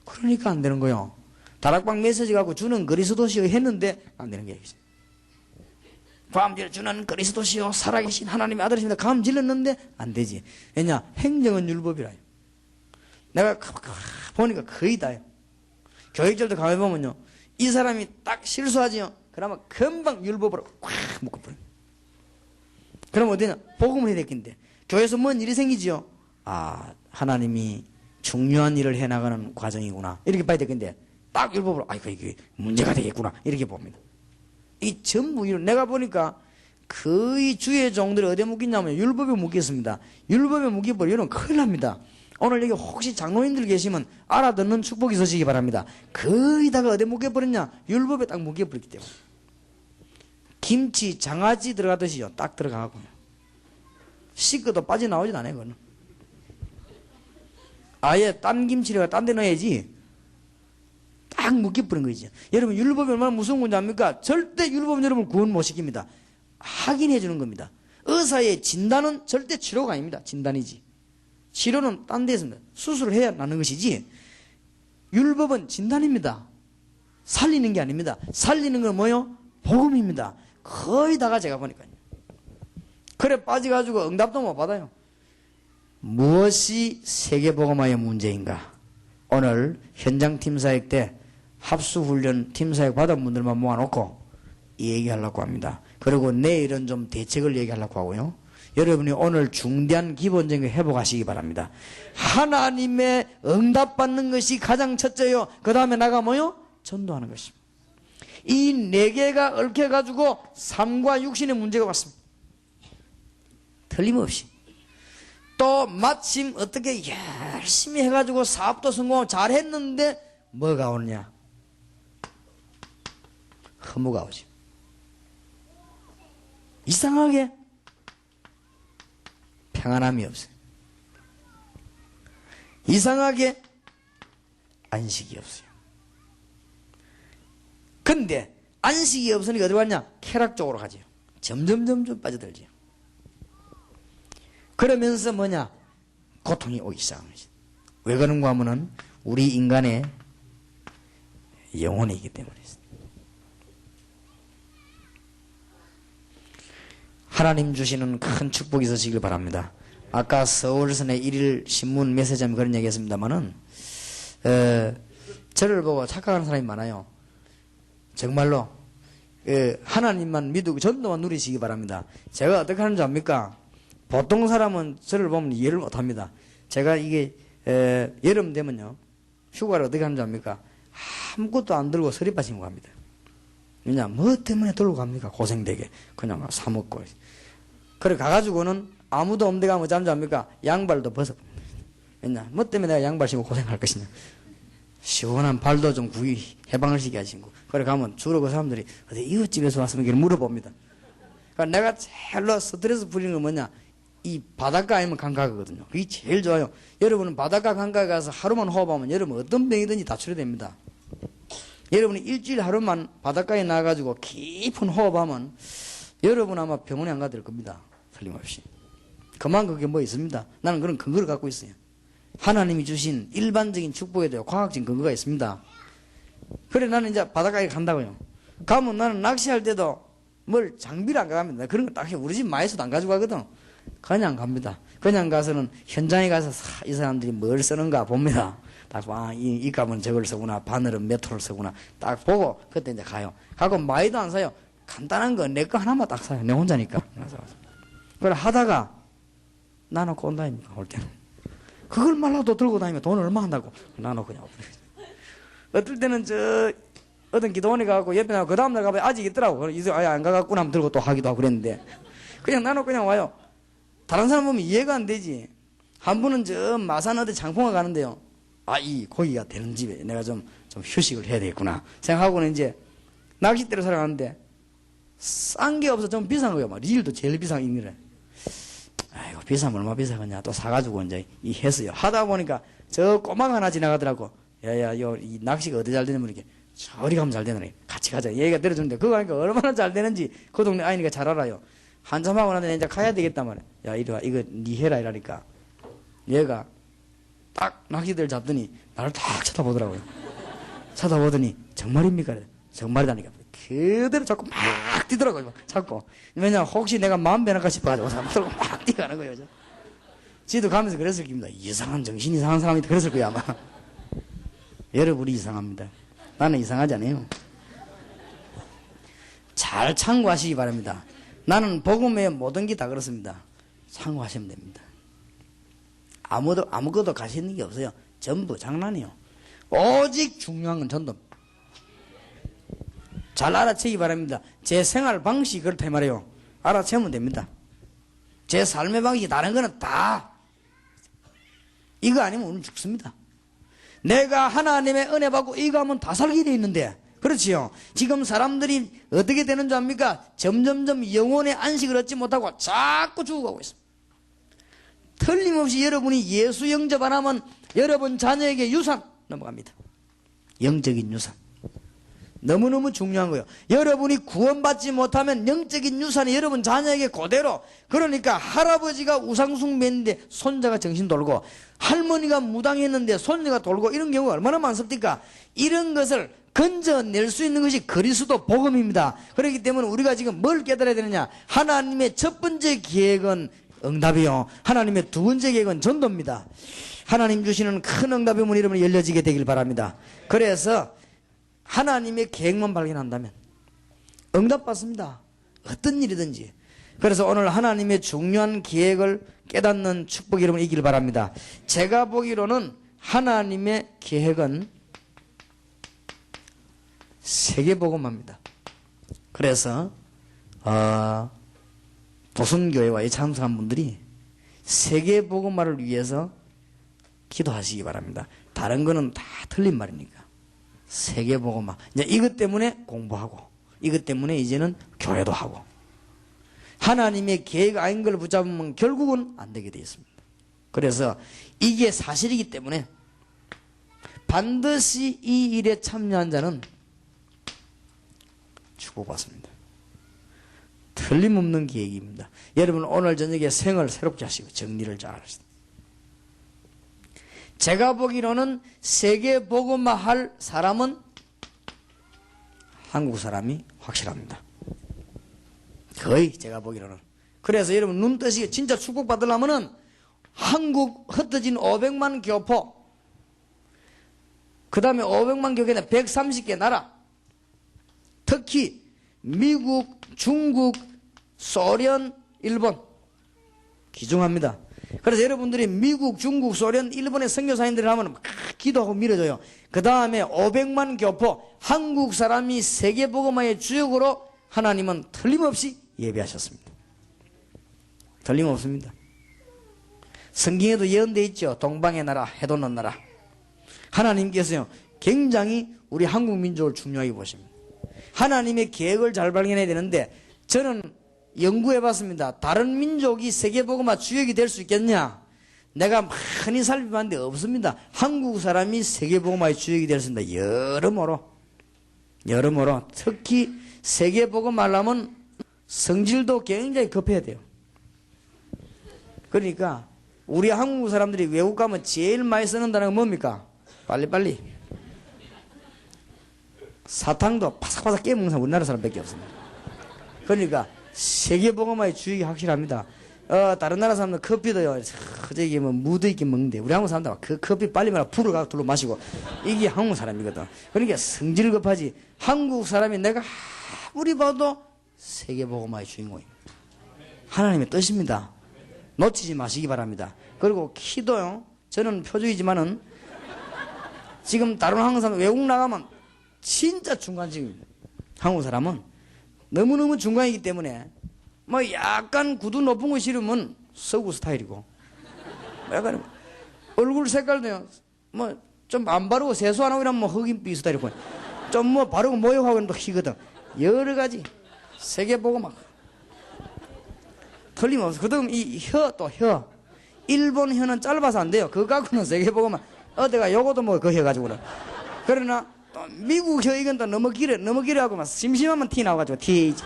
그러니까 안 되는 거요. 다락방 메시지 갖고 주는 그리스도시여 했는데 안 되는 게 있어요. 감질 주는 그리스도시여 살아계신 하나님의 아들이십니다. 감 질렀는데 안 되지. 왜냐? 행정은 율법이라요. 내가 보니까 거의 다요. 교육절도 가만보면요, 이 사람이 딱 실수하지요. 그러면 금방 율법으로 꽉 묶어버려요. 그러면 어디냐? 복음을 해야 되겠는데 교회에서 뭔 일이 생기지요? 아, 하나님이 중요한 일을 해나가는 과정이구나 이렇게 봐야 되겠는데 딱 율법으로 아이고 이게 문제가 되겠구나 이렇게 봅니다. 이 전부 내가 보니까 거의 주의 종들이 어디에 묶이냐면 율법에 묶였습니다. 율법에 묶여버리면 큰일 납니다. 오늘 여기 혹시 장로님들 계시면 알아듣는 축복이 있으시기 바랍니다. 거의 다가 어디에 묶여버렸냐? 율법에 딱 묶여버렸기 때문에. 김치 장아찌 들어가듯이요, 딱 들어가고요. 씻어도 빠져나오진 않아요. 그거는 아예 딴 김치를 딴 데 넣어야지. 딱 묶여버린 거지. 여러분 율법이 얼마나 무서운 건지 압니까? 절대 율법은 여러분 구원 못 시킵니다. 확인해 주는 겁니다. 의사의 진단은 절대 치료가 아닙니다. 진단이지. 치료는 딴 데서 수술을 해야 나는 것이지, 율법은 진단입니다. 살리는 게 아닙니다. 살리는 건 뭐요? 복음입니다. 거의 다가 제가 보니까요. 그래 빠져가지고 응답도 못 받아요. 무엇이 세계복음화의 문제인가? 오늘 현장팀 사역 때 합수훈련 팀 사역 받은 분들만 모아놓고 얘기하려고 합니다. 그리고 내일은 좀 대책을 얘기하려고 하고요. 여러분이 오늘 중대한 기본적인 거 회복하시기 바랍니다. 하나님의 응답받는 것이 가장 첫째요. 그 다음에 나가 뭐요? 전도하는 것입니다. 이 네 개가 얽혀가지고 삶과 육신의 문제가 왔습니다. 틀림없이. 또 마침 어떻게 열심히 해가지고 사업도 성공하고 잘했는데 뭐가 오느냐? 허무가 오지. 이상하게 평안함이 없어요. 이상하게 안식이 없어요. 근데 안식이 없으니까 어디 갔냐? 쾌락 쪽으로 가죠. 점점 빠져들죠. 그러면서 뭐냐? 고통이 오기 시작하는 거지. 왜 그런가 하면은 우리 인간의 영혼이기 때문에. 하나님 주시는 큰 축복이 있으시길 바랍니다. 아까 서울선의 1일 신문 메시지하면 그런 얘기 했습니다만은, 저를 보고 착각하는 사람이 많아요. 정말로, 하나님만 믿고 전도만 누리시기 바랍니다. 제가 어떻게 하는지 압니까? 보통 사람은 저를 보면 이해를 못 합니다. 제가 이게, 여름 되면요, 휴가를 어떻게 하는지 압니까? 아무것도 안 들고 서리 빠지고 갑니다. 왜냐, 뭐 때문에 들고 갑니까? 고생되게. 그냥 사먹고. 그래, 가가지고는 아무도 없는 데 가면 어쩌는지 압니까? 양발도 벗어. 왜냐, 뭐 때문에 내가 양발 신고 고생할 것이냐. 시원한 발도 좀 구이, 해방을 시켜야지. 그래, 가면 주로 그 사람들이 어디 이웃집에서 왔으면 이렇게 물어봅니다. 그러니까 내가 제일로 스트레스 풀리는 건 뭐냐? 이 바닷가 아니면 강가거든요. 그게 제일 좋아요. 여러분은 바닷가 강가에 가서 하루만 호흡하면 여러분 어떤 병이든지 다 치료됩니다. 여러분이 일주일 하루만 바닷가에 나가가지고 깊은 호흡하면 여러분 아마 병원에 안 가도 될 겁니다. 틀림없이. 그만큼 그게 뭐 있습니다. 나는 그런 근거를 갖고 있어요. 하나님이 주신 일반적인 축복에 대해 과학적인 근거가 있습니다. 그래, 나는 이제 바닷가에 간다고요. 가면 나는 낚시할 때도 뭘 장비를 안 가갑니다. 그런 거 딱 해. 우리 집 마에서도 안 가지고 가거든. 그냥 갑니다. 그냥 가서는 현장에 가서 이 사람들이 뭘 쓰는가 봅니다. 딱 봐, 이 값은 저걸 쓰구나, 바늘은 몇 톨을 쓰구나, 딱 보고 그때 이제 가요. 가고 마이도 안 사요. 간단한 거 내 거 하나만 딱 사요. 내 혼자니까. 그래 하다가 나놓고 온다니까 올 때는. 그걸 말라도 들고 다니면 돈 얼마 한다고 나놓고 그냥. 어떨 때는 어떤 기도원에 가고 옆에 나가고 그 다음날 가면 아직 있더라고. 이제 아예 안 가갖고 나면 들고 또 하기도 하고 그랬는데. 그냥 나는 그냥 와요. 다른 사람 보면 이해가 안 되지. 한 분은 저 마산 어디 장풍화 가는데요. 아, 이 고기가 되는 집에 내가 좀 휴식을 해야 되겠구나 생각하고는 이제 낚싯대로 살아가는데 싼 게 없어 좀 비싼 거예요. 막 리일도 제일 비싼 인기래. 아이고 비싸면 얼마 비싸겠냐. 또 사가지고 이제 이 했어요. 하다 보니까 저 꼬마가 하나 지나가더라고. 야야, 이 낚시가 어디 잘 되냐면 이렇게 저리 가면 잘 되느니 같이 가자. 얘가 내려주는데 그거 하니까 얼마나 잘 되는지 그 동네 아이니까 잘 알아요. 한참 하고 나서 이제 가야 되겠단 말이야. 야, 이리 와. 이거 니 해라 이라니까. 얘가 딱 낚시대를 잡더니 나를 딱 쳐다보더라고요. 쳐다보더니 정말입니까? 정말이다니까. 그대로 자꾸 막 뛰더라고요. 막 자꾸. 왜냐면 혹시 내가 마음 변할까 싶어가지고 막 뛰어가는 거예요. 지도 가면서 그랬을 겁니다. 이상한 정신 이상한 사람이 그랬을 거야 아마. 여러분이 이상합니다. 나는 이상하지 않아요. 잘 참고하시기 바랍니다. 나는 복음의 모든 게 다 그렇습니다. 참고하시면 됩니다. 아무것도 가시는 게 없어요. 전부 장난이요. 오직 중요한 건 전도. 잘 알아채기 바랍니다. 제 생활 방식이 그렇다 말이에요. 알아채면 됩니다. 제 삶의 방식이 다른 거는 다 이거 아니면 오늘 죽습니다. 내가 하나님의 은혜 받고 이거 하면 다 살게 돼 있는데 그렇지요. 지금 사람들이 어떻게 되는 줄 압니까? 점점점 영혼의 안식을 얻지 못하고 자꾸 죽어가고 있습니다. 틀림없이 여러분이 예수 영접 안 하면 여러분 자녀에게 유산 넘어갑니다. 영적인 유산. 너무너무 중요한 거예요. 여러분이 구원받지 못하면 영적인 유산이 여러분 자녀에게 그대로. 그러니까 할아버지가 우상숭배했는데 손자가 정신 돌고 할머니가 무당했는데 손녀가 돌고 이런 경우가 얼마나 많습니까? 이런 것을 건져낼 수 있는 것이 그리스도 복음입니다. 그렇기 때문에 우리가 지금 뭘 깨달아야 되느냐. 하나님의 첫 번째 계획은 응답이요. 하나님의 두 번째 계획은 전도입니다. 하나님 주시는 큰 응답의 문이 여러분이 열려지게 되길 바랍니다. 그래서 하나님의 계획만 발견한다면 응답받습니다. 어떤 일이든지. 그래서 오늘 하나님의 중요한 계획을 깨닫는 축복이 여러분 있기를 바랍니다. 제가 보기로는 하나님의 계획은 세계복음화입니다. 그래서 도순교회와에 참석한 분들이 세계복음화를 위해서 기도하시기 바랍니다. 다른 거는 다 틀린 말이니까. 세계복음화. 이제 이것 때문에 공부하고 이것 때문에 이제는 교회도 하고 하나님의 계획 아닌 걸 붙잡으면 결국은 안 되게 되어 있습니다. 그래서 이게 사실이기 때문에 반드시 이 일에 참여한 자는 축복받습니다. 틀림없는 계획입니다. 여러분 오늘 저녁에 생을 새롭게 하시고 정리를 잘 하십시오. 제가 보기로는 세계 복음화 할 사람은 한국 사람이 확실합니다. 거의 제가 보기로는. 그래서 여러분 눈 뜨시게 진짜 축복받으려면은 한국 흩어진 500만 교포, 그 다음에 500만 교회는 130개 나라, 특히 미국, 중국, 소련, 일본 귀중합니다. 그래서 여러분들이 미국, 중국, 소련, 일본의 선교사님들을 하면 막 기도하고 밀어줘요. 그 다음에 500만 교포, 한국 사람이 세계복음화의 주역으로 하나님은 틀림없이 예배하셨습니다. 틀림없습니다. 성경에도 예언되어 있죠. 동방의 나라, 해돋는 나라. 하나님께서요 굉장히 우리 한국 민족을 중요하게 보십니다. 하나님의 계획을 잘 발견해야 되는데 저는 연구해봤습니다. 다른 민족이 세계복음화 주역이 될 수 있겠냐? 내가 많이 살펴봤는데 없습니다. 한국 사람이 세계복음화의 주역이 될 수 있습니다. 여러모로 특히 세계복음화 하려면 성질도 굉장히 급해야 돼요. 그러니까 우리 한국 사람들이 외국 가면 제일 많이 쓰는 단어가 뭡니까? 빨리빨리. 사탕도 바삭바삭 깨먹는 사람 우리나라 사람밖에 없습니다. 그러니까 세계복음화의 주역이 확실합니다. 다른 나라 사람들 커피도요 저기 뭐 무드 있게 먹는데 우리 한국 사람들 그 커피 빨리 말아 불을 가서 둘러 마시고 이게 한국 사람이거든. 그러니까 성질 급하지. 한국 사람이 내가 아무리 봐도 세계복음화의 주인공입니다. 하나님의 뜻입니다. 놓치지 마시기 바랍니다. 그리고 키도요 저는 표주이지만은 지금 다른 한국 사람 외국 나가면 진짜 중간직입니다. 한국 사람은 너무너무 중간이기 때문에 뭐 약간 구두 높은 거 싫으면 서구 스타일이고, 약간 얼굴 색깔도요, 뭐 좀 안 바르고 세수 안 하고 이러면 뭐 흑인비 스타일이고, 좀 뭐 바르고 모욕하고 이러면 또 희거든. 여러 가지 세계 보고 막 틀림없어. 그다음 이 혀, 또 혀. 일본 혀는 짧아서 안 돼요. 그거 갖고는 세계 보고 막 어디가 요거도 뭐 그 혀 가지고는. 그러나 또 미국 혀 이건 또 너무 길어 하고 막 심심하면 티 나와가지고 TH.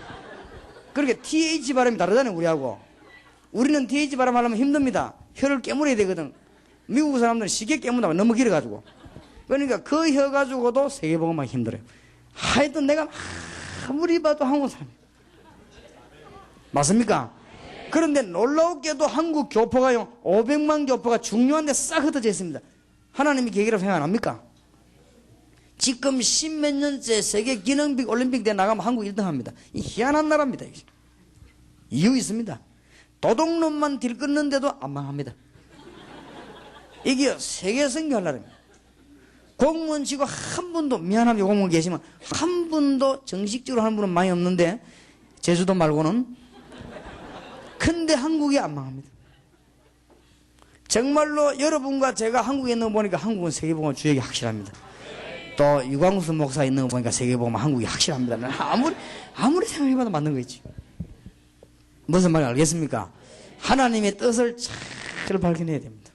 그렇게 TH 발음이 다르잖아요, 우리하고. 우리는 TH 발음 하려면 힘듭니다. 혀를 깨물어야 되거든. 미국 사람들은 쉽게 깨문다고 너무 길어가지고. 그러니까 그 혀 가지고도 세계보고만 힘들어요. 하여튼 내가 아무리 봐도 한국 사람. 맞습니까? 그런데 놀라웠게도 한국 교포가요, 500만 교포가 중요한데 싹 흩어져 있습니다. 하나님이 계기라고 생각 안 합니까? 지금 10몇 년째 세계 기능빅 올림픽 대회 나가면 한국 1등 합니다. 이 희한한 나라입니다. 이유 있습니다. 도덕론만 들끓는데도 안 망합니다. 이게 세계 선교할 나라입니다. 공무원 치고 한 분도, 미안합니다, 공무원 계시면 한 분도 정식적으로 하는 분은 많이 없는데, 제주도 말고는. 근데 한국이 안 망합니다. 정말로 여러분과 제가 한국에 있는 거 보니까 한국은 세계복음 주역이 확실합니다. 또 유광수 목사 있는 거 보니까 세계복음 한국이 확실합니다. 아무리 생각해봐도 맞는 거 있지. 무슨 말인지 알겠습니까? 하나님의 뜻을 잘 발견해야 됩니다.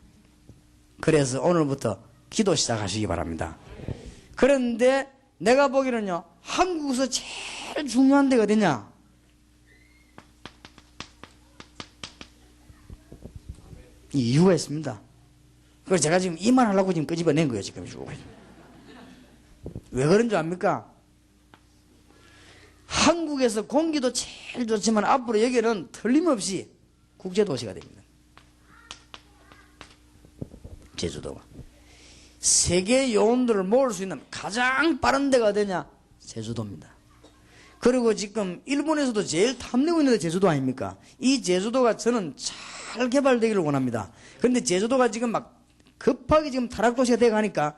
그래서 오늘부터 기도 시작하시기 바랍니다. 그런데 내가 보기에는요, 한국에서 제일 중요한 데가 어디냐? 이유가 있습니다. 그래서 제가 지금 이 말 하려고 지금 끄집어낸 거예요, 지금. 왜 그런 줄 압니까? 한국에서 공기도 제일 좋지만 앞으로 여기는 틀림없이 국제도시가 됩니다. 제주도가. 세계 요원들을 모을 수 있는 가장 빠른 데가 어디냐? 제주도입니다. 그리고 지금 일본에서도 제일 탐내고 있는 데 제주도 아닙니까? 이 제주도가 저는 잘 개발되기를 원합니다. 그런데 제주도가 지금 막 급하게 지금 타락도시가 돼 가니까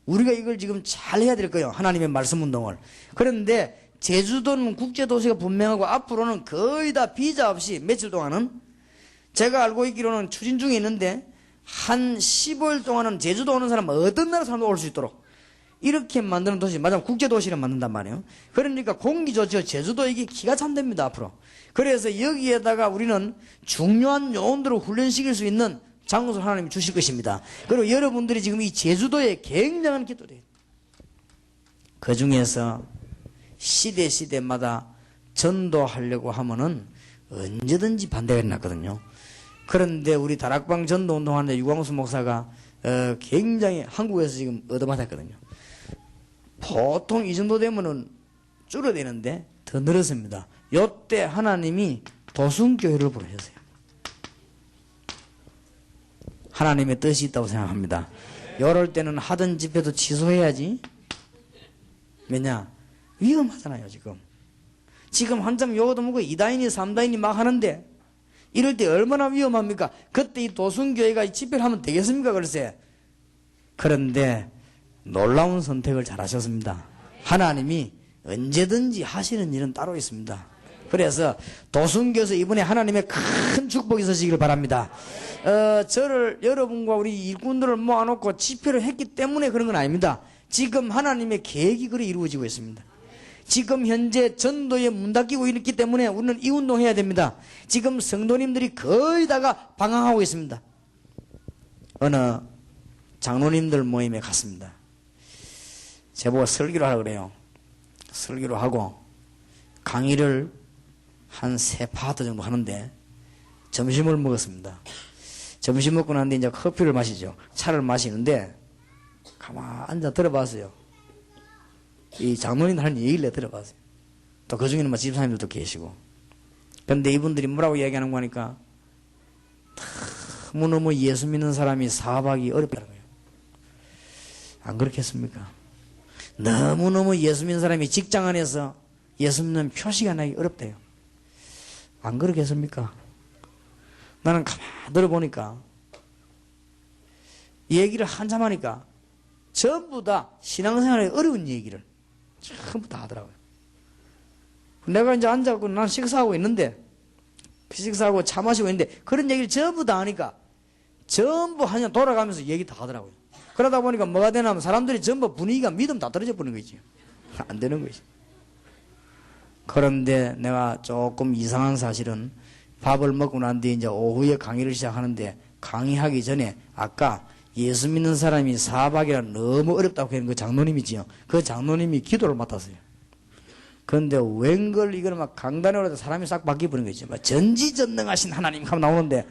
우리가 이걸 지금 잘 해야 될 거예요. 하나님의 말씀 운동을. 그런데 제주도는 국제도시가 분명하고 앞으로는 거의 다 비자 없이 며칠 동안은, 제가 알고 있기로는 추진 중에 있는데 한 15일 동안은 제주도 오는 사람 어떤 나라 사람도 올 수 있도록 이렇게 만드는 도시, 맞아요. 국제도시를 만든단 말이에요. 그러니까 공기 좋죠. 제주도 이게 기가 찬답니다, 앞으로. 그래서 여기에다가 우리는 중요한 요원들을 훈련시킬 수 있는 장소를 하나님이 주실 것입니다. 그리고 여러분들이 지금 이 제주도에 굉장한 기도돼요. 그 중에서 시대마다 전도하려고 하면은 언제든지 반대가 일어났거든요. 그런데 우리 다락방 전도 운동하는데 유광수 목사가 굉장히 한국에서 지금 얻어맞았거든요. 보통 이 정도 되면은 줄어드는데 더 늘었습니다. 요때 하나님이 도순교회를 부르셨어요. 하나님의 뜻이 있다고 생각합니다. 요럴 때는 하던 집회도 취소해야지. 왜냐? 위험하잖아요, 지금. 지금 한참 요거도 먹고 2다인이 3다인이 막 하는데 이럴 때 얼마나 위험합니까? 그때 이 도순교회가 집회를 하면 되겠습니까? 글쎄. 그런데 놀라운 선택을 잘 하셨습니다. 하나님이 언제든지 하시는 일은 따로 있습니다. 그래서 도순교에서 이번에 하나님의 큰 축복이 있으시길 바랍니다. 저를, 여러분과 우리 일꾼들을 모아놓고 집회를 했기 때문에 그런 건 아닙니다. 지금 하나님의 계획이 그리 이루어지고 있습니다. 지금 현재 전도에 문 닫히고 있기 때문에 우리는 이 운동해야 됩니다. 지금 성도님들이 거의 다가 방황하고 있습니다. 어느 장로님들 모임에 갔습니다. 제보고 설교를 하라고 그래요. 설교를 하고 강의를 한 3파트 정도 하는데 점심을 먹었습니다. 점심 먹고 난뒤 이제 커피를 마시죠. 차를 마시는데 가만 앉아 들어봤어요. 이 장로님들 하는 얘기를 들어봤어요. 또 그 중에는 집사님들도 계시고. 근데 이분들이 뭐라고 이야기하는 거 하니까 너무너무 예수 믿는 사람이 사업하기 어렵다는 거예요. 안 그렇겠습니까? 너무너무 예수 믿는 사람이 직장 안에서 예수 믿는 표시가 나기 어렵대요. 안 그렇겠습니까? 나는 가만히 들어보니까 얘기를 한참 하니까 전부 다 신앙생활에 어려운 얘기를 전부 다 하더라고요. 내가 이제 앉아갖고 난 식사하고 있는데 식사하고 차 마시고 있는데 그런 얘기를 전부 다 하니까 전부 한년 돌아가면서 얘기 다 하더라고요. 그러다 보니까 뭐가 되냐면 사람들이 전부 분위기가 믿음 다 떨어져 버리는 거지. 안 되는 거지. 그런데 내가 조금 이상한 사실은 밥을 먹고 난 뒤에 이제 오후에 강의를 시작하는데 강의하기 전에 아까 예수 믿는 사람이 사박이라 너무 어렵다고 하는 그 장로님이지요. 그 장로님이 기도를 맡았어요. 그런데 웬걸 이거는 막 강단에 올라서 사람이 싹 바뀌어버린 거죠. 막 전지전능하신 하나님 하면 나오는데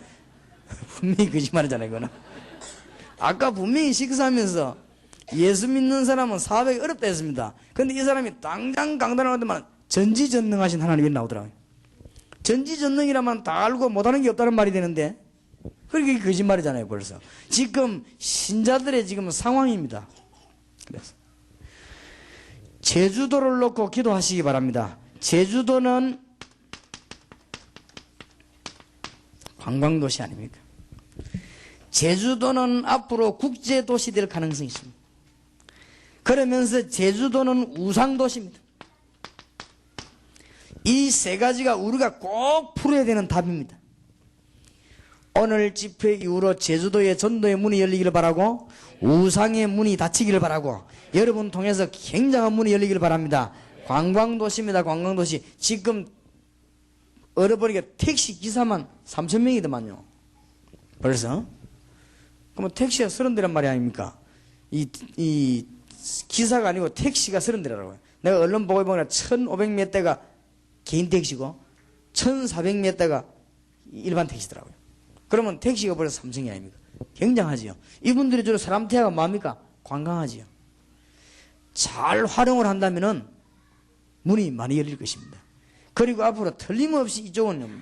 분명히 거짓말이잖아요, 이거는. 아까 분명히 식사하면서 예수 믿는 사람은 사박이 어렵다 했습니다. 그런데 이 사람이 당장 강단에 올라오더만 전지전능하신 하나님이 나오더라고요. 전지전능이라면 다 알고 못하는 게 없다는 말이 되는데 그게 거짓말이잖아요, 벌써. 지금 신자들의 지금 상황입니다. 그래서 제주도를 놓고 기도하시기 바랍니다. 제주도는 관광도시 아닙니까? 제주도는 앞으로 국제도시 될 가능성이 있습니다. 그러면서 제주도는 우상도시입니다. 이 세 가지가 우리가 꼭 풀어야 되는 답입니다. 오늘 집회 이후로 제주도의 전도의 문이 열리기를 바라고 우상의 문이 닫히기를 바라고 여러분 통해서 굉장한 문이 열리기를 바랍니다. 관광도시입니다. 관광도시. 지금 얼어버리게 택시 기사만 3,000명이더만요. 벌써. 그러면 택시가 30대란 말이 아닙니까? 이 기사가 아니고 택시가 30대라고요. 내가 언론 보고 보니까 1,500몇 대가 개인 택시고 1,400몇 대가 일반 택시더라고요. 그러면 택시가 벌써 3층이 아닙니까? 굉장하지요. 이분들이 주로 사람 태아가 뭡니까? 관광하지요. 잘 활용을 한다면은 문이 많이 열릴 것입니다. 그리고 앞으로 틀림없이 이쪽은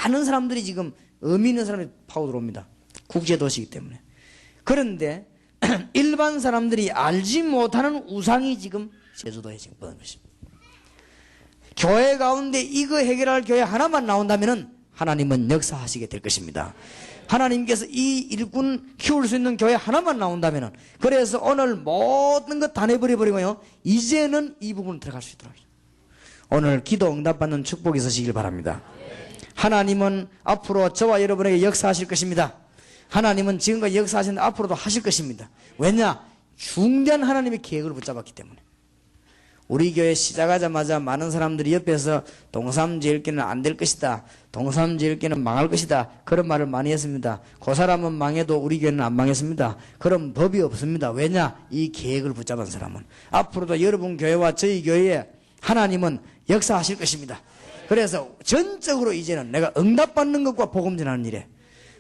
많은 사람들이 지금 의미 있는 사람이 파고 들어옵니다. 국제도시이기 때문에. 그런데 일반 사람들이 알지 못하는 우상이 지금 제주도에 지금 뻗은 것입니다. 교회 가운데 이거 해결할 교회 하나만 나온다면은 하나님은 역사하시게 될 것입니다. 하나님께서 이 일꾼 키울 수 있는 교회 하나만 나온다면은, 그래서 오늘 모든 것 다 내버려버리고요, 이제는 이 부분을 들어갈 수 있도록 오늘 기도 응답받는 축복이 있으시길 바랍니다. 하나님은 앞으로 저와 여러분에게 역사하실 것입니다. 하나님은 지금까지 역사하시는데 앞으로도 하실 것입니다. 왜냐? 중대한 하나님의 계획을 붙잡았기 때문에. 우리 교회 시작하자마자 많은 사람들이 옆에서 동삼 지을기는 안 될 것이다, 동삼 지을기는 망할 것이다, 그런 말을 많이 했습니다. 그 사람은 망해도 우리 교회는 안 망했습니다. 그런 법이 없습니다. 왜냐? 이 계획을 붙잡은 사람은. 앞으로도 여러분 교회와 저희 교회에 하나님은 역사하실 것입니다. 그래서 전적으로 이제는 내가 응답받는 것과 복음 전하는 일에,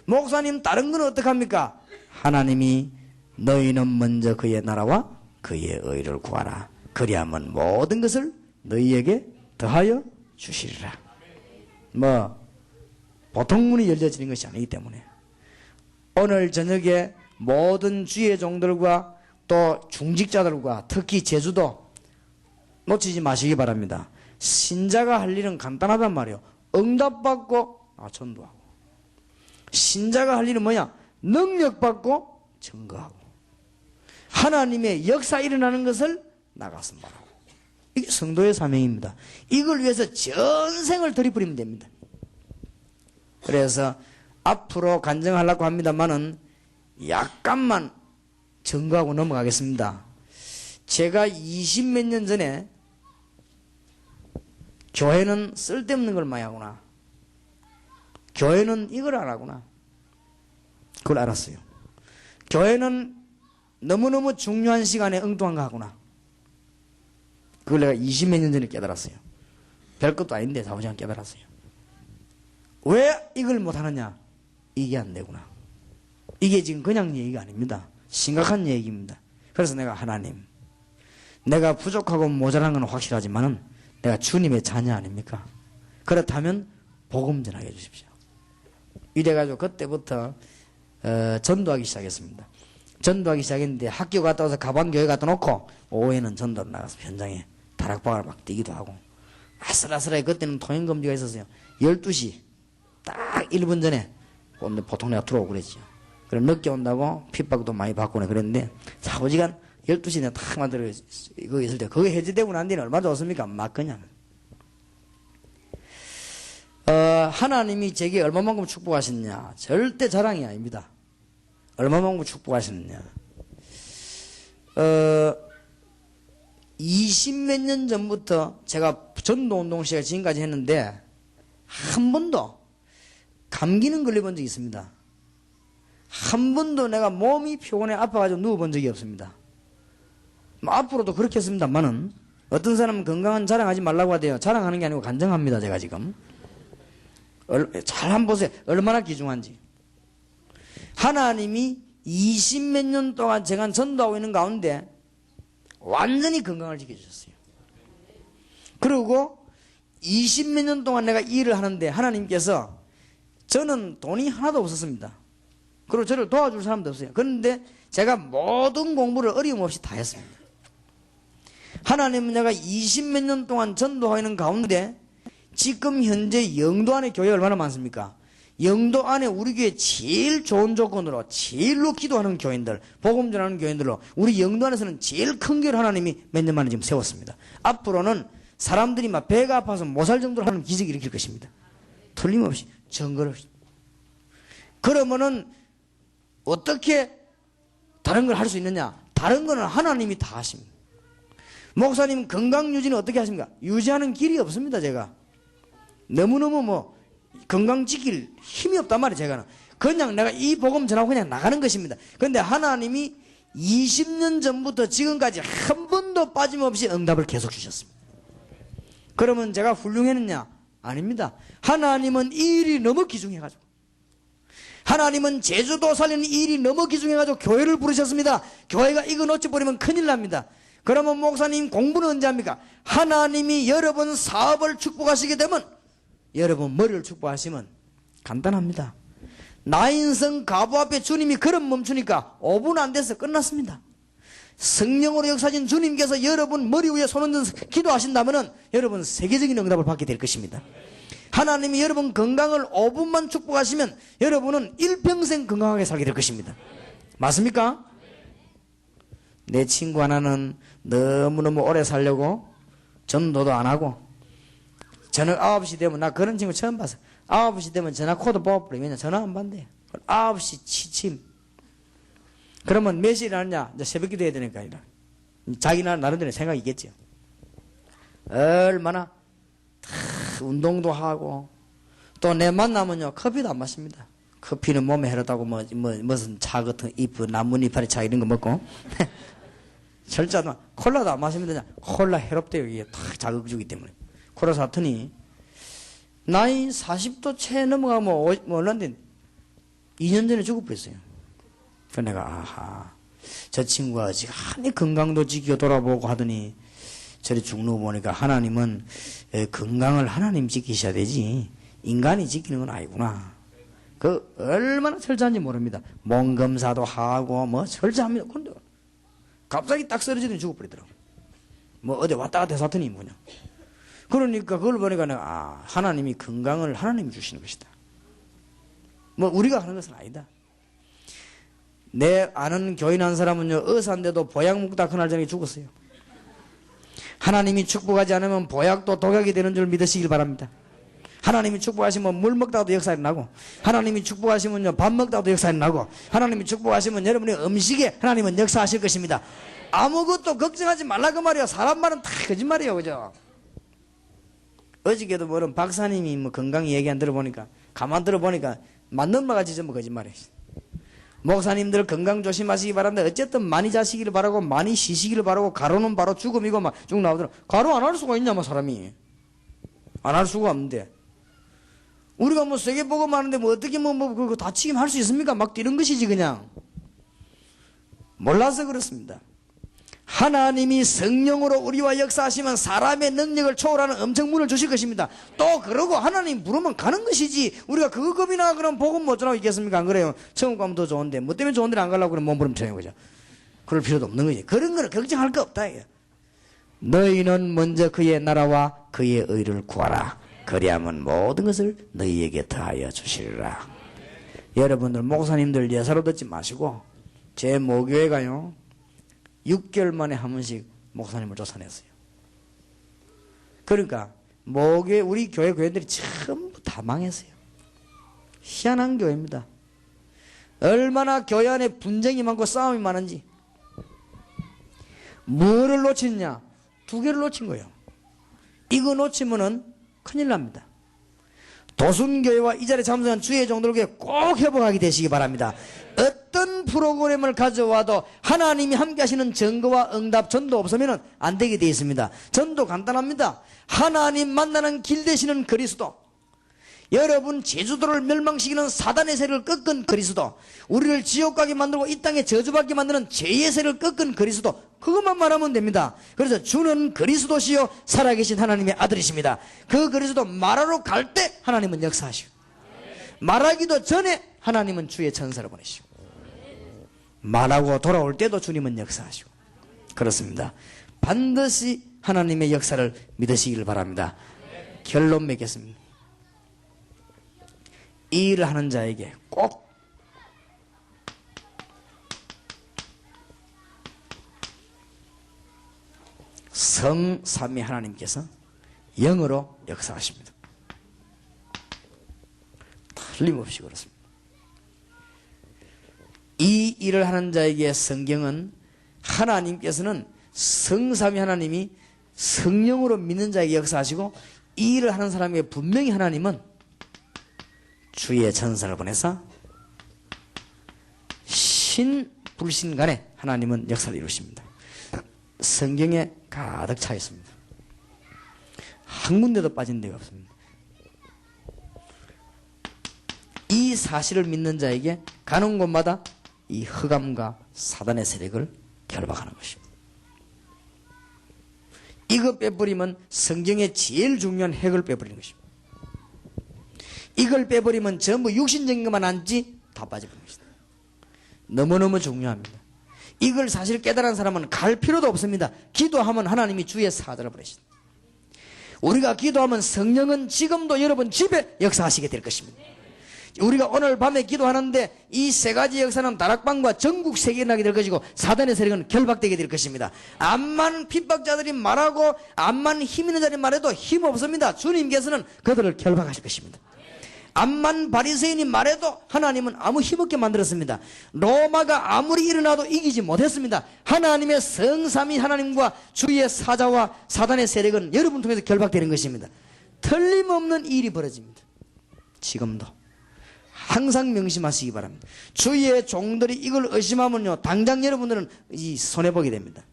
목사님 다른 건 어떡합니까? 하나님이 너희는 먼저 그의 나라와 그의 의를 구하라. 그리하면 모든 것을 너희에게 더하여 주시리라. 보통 문이 열려지는 것이 아니기 때문에 오늘 저녁에 모든 주의 종들과 또 중직자들과 특히 제주도 놓치지 마시기 바랍니다. 신자가 할 일은 간단하단 말이에요. 응답받고 전도하고. 신자가 할 일은 뭐냐? 능력받고 증거하고. 하나님의 역사 일어나는 것을 나가서 말하고. 이게 성도의 사명입니다. 이걸 위해서 전생을 들이부리면 됩니다. 그래서 앞으로 간증하려고 합니다만은 약간만 증거하고 넘어가겠습니다. 제가 20몇 년 전에 교회는 쓸데없는 걸 많이 하구나, 교회는 이걸 안 하구나, 그걸 알았어요. 교회는 너무너무 중요한 시간에 엉뚱한 거 하구나, 그걸 내가 20몇 년 전에 깨달았어요. 별것도 아닌데 사무장 깨달았어요. 왜 이걸 못하느냐? 이게 안 되구나. 이게 지금 그냥 얘기가 아닙니다. 심각한 얘기입니다. 그래서 내가 하나님, 내가 부족하고 모자란 건 확실하지만은 내가 주님의 자녀 아닙니까? 그렇다면 복음 전하게 해주십시오. 이래가지고 그때부터 전도하기 시작했습니다. 전도하기 시작했는데 학교 갔다 와서 가방 교회 갖다 놓고 오후에는 전도 나가서 현장에 다락방을 막 뛰기도 하고, 아슬아슬하게 그때는 통행금지가 있었어요. 12시 딱 1분 전에 보통 내가 들어오고 그랬죠. 그래 늦게 온다고 핍박도 많이 받고 그랬는데, 사고지간 12시에 내가 탁 만들어 이거 있을 때, 그거 해제되고 난 뒤는 얼마나 좋습니까? 막 그냥 하나님이 제게 얼마만큼 축복하셨냐? 절대 자랑이 아닙니다. 얼마만큼 축복하셨느냐? 20몇 년 전부터 제가 전도운동 시작 지금까지 했는데 한 번도 감기는 걸려본 적이 있습니다. 한 번도 내가 몸이 피곤해 아파가지고 누워본 적이 없습니다. 뭐 앞으로도 그렇겠습니다만은 어떤 사람은 건강은 자랑하지 말라고 하대요. 자랑하는 게 아니고 간증합니다. 제가 지금 잘 한번 보세요. 얼마나 귀중한지. 하나님이 20몇 년 동안 제가 전도하고 있는 가운데 완전히 건강을 지켜주셨어요. 그리고 20몇 년 동안 내가 일을 하는데 하나님께서 저는 돈이 하나도 없었습니다. 그리고 저를 도와줄 사람도 없어요. 그런데 제가 모든 공부를 어려움 없이 다 했습니다. 하나님은 내가 20몇 년 동안 전도하고 있는 가운데 지금 현재 영도 안에 교회 얼마나 많습니까? 영도 안에 우리 교회 제일 좋은 조건으로 제일로 기도하는 교인들, 복음 전하는 교인들로 우리 영도 안에서는 제일 큰 교회를 하나님이 몇 년 만에 지금 세웠습니다. 앞으로는 사람들이 막 배가 아파서 못 살 정도로 하는 기적이 일으킬 것입니다. 틀림없이 증거를 없이. 그러면은 어떻게 다른 걸 할 수 있느냐? 다른 거는 하나님이 다 하십니다. 목사님 건강 유지는 어떻게 하십니까? 유지하는 길이 없습니다. 제가 너무너무 뭐 건강 지킬 힘이 없단 말이에요. 제가는 그냥 내가 이 복음 전하고 그냥 나가는 것입니다. 그런데 하나님이 20년 전부터 지금까지 한 번도 빠짐없이 응답을 계속 주셨습니다. 그러면 제가 훌륭했느냐? 아닙니다. 하나님은 이 일이 너무 귀중해가지고, 하나님은 제주도 살리는 이 일이 너무 귀중해가지고 교회를 부르셨습니다. 교회가 이거 놓쳐버리면 큰일 납니다. 그러면 목사님 공부는 언제 합니까? 하나님이 여러분 사업을 축복하시게 되면, 여러분 머리를 축복하시면 간단합니다. 나인성 가부 앞에 주님이 걸음 멈추니까 5분 안 돼서 끝났습니다. 성령으로 역사진 주님께서 여러분 머리 위에 손 얹어서 기도하신다면 여러분 세계적인 응답을 받게 될 것입니다. 하나님이 여러분 건강을 5분만 축복하시면 여러분은 일평생 건강하게 살게 될 것입니다. 맞습니까? 내 친구 하나는 너무너무 오래 살려고 전도도 안 하고 저녁 9시 되면, 나 그런 친구 처음 봤어. 9시 되면 전화 코드 뽑아버려. 왜냐? 전화 안 받는데. 9시 취침. 그러면 몇 시에 일어나냐? 이제 새벽 기도 해야 되니까. 자기 나름대로 생각이 있겠죠. 얼마나 운동도 하고, 또 내 만나면요, 커피도 안 마십니다. 커피는 몸에 해롭다고 무슨 차 같은 잎, 나뭇잎파리 차 이런 거 먹고. 절자도 콜라도 안 마시면 되냐? 콜라 해롭대요. 이게 탁 자극 주기 때문에. 콜라 사더니 나이 40도 채 넘어가면 얼마인데 2년 전에 죽어버렸어요. 그래서 내가 아하, 저 친구가 지금 건강도 지키고 돌아보고 하더니 저리 죽는 거 보니까 하나님은 건강을 하나님 지키셔야 되지 인간이 지키는 건 아니구나. 그 얼마나 철저한지 모릅니다. 몸 검사도 하고 뭐 철저합니다. 근데 갑자기 딱 쓰러지더니 죽어버리더라고. 뭐 어디 왔다 갔다 해서 하더니 뭐냐. 그러니까 그걸 보니까 내가 하나님이 건강을 하나님이 주시는 것이다. 뭐 우리가 하는 것은 아니다. 내 아는 교인 한 사람은요, 의사인데도 보약 먹다 그날 저녁에 죽었어요. 하나님이 축복하지 않으면 보약도 독약이 되는 줄 믿으시길 바랍니다. 하나님이 축복하시면 물 먹다가도 역사 일어나고, 하나님이 축복하시면요 밥 먹다가도 역사 일어나고, 하나님이 축복하시면 여러분의 음식에 하나님은 역사하실 것입니다. 아무것도 걱정하지 말라 그 말이야. 사람 말은 다 거짓말이에요. 그죠? 어저께도 뭐는 박사님이 뭐 건강 얘기 안 들어보니까, 가만 들어보니까 맞는 말같이 전부 거짓말이에요. 목사님들 건강 조심하시기 바랍니다. 어쨌든 많이 자시기를 바라고 많이 쉬시기를 바라고, 가로는 바로 죽음이고 막 쭉 나오더라고. 가로 안 할 수가 있냐 뭐 사람이. 안 할 수가 없는데 우리가 뭐 세계 복음 하는데 뭐 어떻게 뭐 그거 다 책임할 수 있습니까? 막 이런 것이지. 그냥 몰라서 그렇습니다. 하나님이 성령으로 우리와 역사하시면 사람의 능력을 초월하는 엄청 문을 주실 것입니다. 또 그러고 하나님 부르면 가는 것이지, 우리가 그거 겁이나 그럼 복음 못 전하고 있겠습니까? 안 그래요? 처음 가면 더 좋은데 뭐 때문에 좋은 데를 안 가려고 그러면 몸부림쳐요. 그죠? 그럴 필요도 없는 거지. 그런 거는 걱정할 거 없다. 이게. 너희는 먼저 그의 나라와 그의 의를 구하라. 그리하면 모든 것을 너희에게 더하여 주시리라. 여러분들 목사님들 예사로 듣지 마시고, 제 모교회가요 6개월 만에 한 번씩 목사님을 쫓아냈어요. 그러니까 모교회 우리 교회 교인들이 전부 다 망했어요. 희한한 교회입니다. 얼마나 교회 안에 분쟁이 많고 싸움이 많은지. 뭐를 놓쳤냐? 두 개를 놓친 거예요. 이거 놓치면은 큰일 납니다. 도순교회와 이 자리에 참석한 주의 종들에게 꼭 회복하게 되시기 바랍니다. 어떤 프로그램을 가져와도 하나님이 함께 하시는 증거와 응답, 전도 없으면 안 되게 되어 있습니다. 전도 간단합니다. 하나님 만나는 길 되시는 그리스도, 여러분 제주도를 멸망시키는 사단의 세를 꺾은 그리스도, 우리를 지옥 가게 만들고 이 땅에 저주받게 만드는 죄의 세를 꺾은 그리스도, 그것만 말하면 됩니다. 그래서 주는 그리스도시요 살아계신 하나님의 아들이십니다. 그 그리스도 말하러 갈 때 하나님은 역사하시고, 말하기도 전에 하나님은 주의 천사를 보내시고, 말하고 돌아올 때도 주님은 역사하시고, 그렇습니다. 반드시 하나님의 역사를 믿으시길 바랍니다. 결론 맺겠습니다. 이 일을 하는 자에게 꼭 성삼위 하나님께서 영으로 역사하십니다. 틀림없이 그렇습니다. 이 일을 하는 자에게 성경은 하나님께서는 성삼위 하나님이 성령으로 믿는 자에게 역사하시고, 이 일을 하는 사람에게 분명히 하나님은 주의 천사를 보내서 신불신간에 하나님은 역사를 이루십니다. 성경에 가득 차 있습니다. 한 군데도 빠진 데가 없습니다. 이 사실을 믿는 자에게 가는 곳마다 이 흑암과 사단의 세력을 결박하는 것입니다. 이거 빼버리면 성경의 제일 중요한 핵을 빼버리는 것입니다. 이걸 빼버리면 전부 육신적인 것만 앉지 다 빠져버리는 것입니다. 너무너무 중요합니다. 이걸 사실 깨달은 사람은 갈 필요도 없습니다. 기도하면 하나님이 주의 사자를 보내십니다. 우리가 기도하면 성령은 지금도 여러분 집에 역사하시게 될 것입니다. 우리가 오늘 밤에 기도하는데 이 세 가지 역사는 다락방과 전국 세계에 나게 될 것이고, 사단의 세력은 결박되게 될 것입니다. 암만 핍박자들이 말하고 암만 힘 있는 자들이 말해도 힘 없습니다. 주님께서는 그들을 결박하실 것입니다. 암만 바리새인이 말해도 하나님은 아무 힘없게 만들었습니다. 로마가 아무리 일어나도 이기지 못했습니다. 하나님의 성삼위 하나님과 주의 사자와 사단의 세력은 여러분 통해서 결박되는 것입니다. 틀림없는 일이 벌어집니다. 지금도 항상 명심하시기 바랍니다. 주의 종들이 이걸 의심하면요, 당장 여러분들은 이 손해보게 됩니다.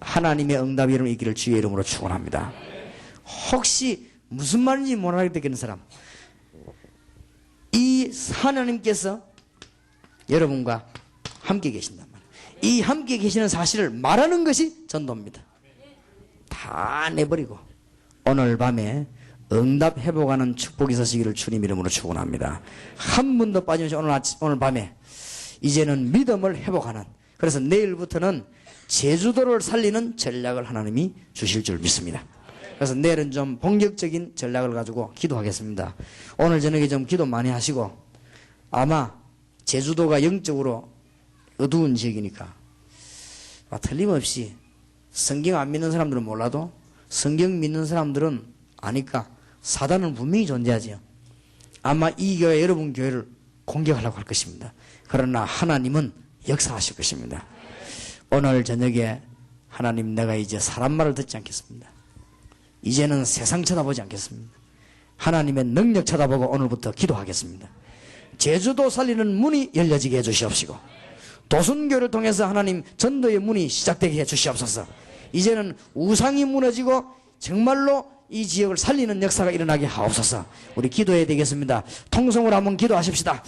하나님의 응답이 여러분 있기를 주의 이름으로 축원합니다. 혹시 무슨 말인지 못 알아듣겠는 사람, 이 하나님께서 여러분과 함께 계신단 말이에요. 이 함께 계시는 사실을 말하는 것이 전도입니다. 다 내버리고 오늘 밤에 응답 회복하는 축복이 있으시기를 주님 이름으로 축원합니다. 한 분도 빠짐없이 오늘 밤에 이제는 믿음을 회복하는, 그래서 내일부터는 제주도를 살리는 전략을 하나님이 주실 줄 믿습니다. 그래서 내일은 좀 본격적인 전략을 가지고 기도하겠습니다. 오늘 저녁에 좀 기도 많이 하시고, 아마 제주도가 영적으로 어두운 지역이니까 틀림없이 성경 안 믿는 사람들은 몰라도 성경 믿는 사람들은 아니까 사단은 분명히 존재하죠. 아마 이 교회, 여러분 교회를 공격하려고 할 것입니다. 그러나 하나님은 역사하실 것입니다. 오늘 저녁에 하나님, 내가 이제 사람 말을 듣지 않겠습니다. 이제는 세상 쳐다보지 않겠습니다. 하나님의 능력 쳐다보고 오늘부터 기도하겠습니다. 제주도 살리는 문이 열려지게 해주시옵시고, 도순교를 통해서 하나님 전도의 문이 시작되게 해주시옵소서. 이제는 우상이 무너지고 정말로 이 지역을 살리는 역사가 일어나게 하옵소서. 우리 기도해야 되겠습니다. 통성으로 한번 기도하십시다.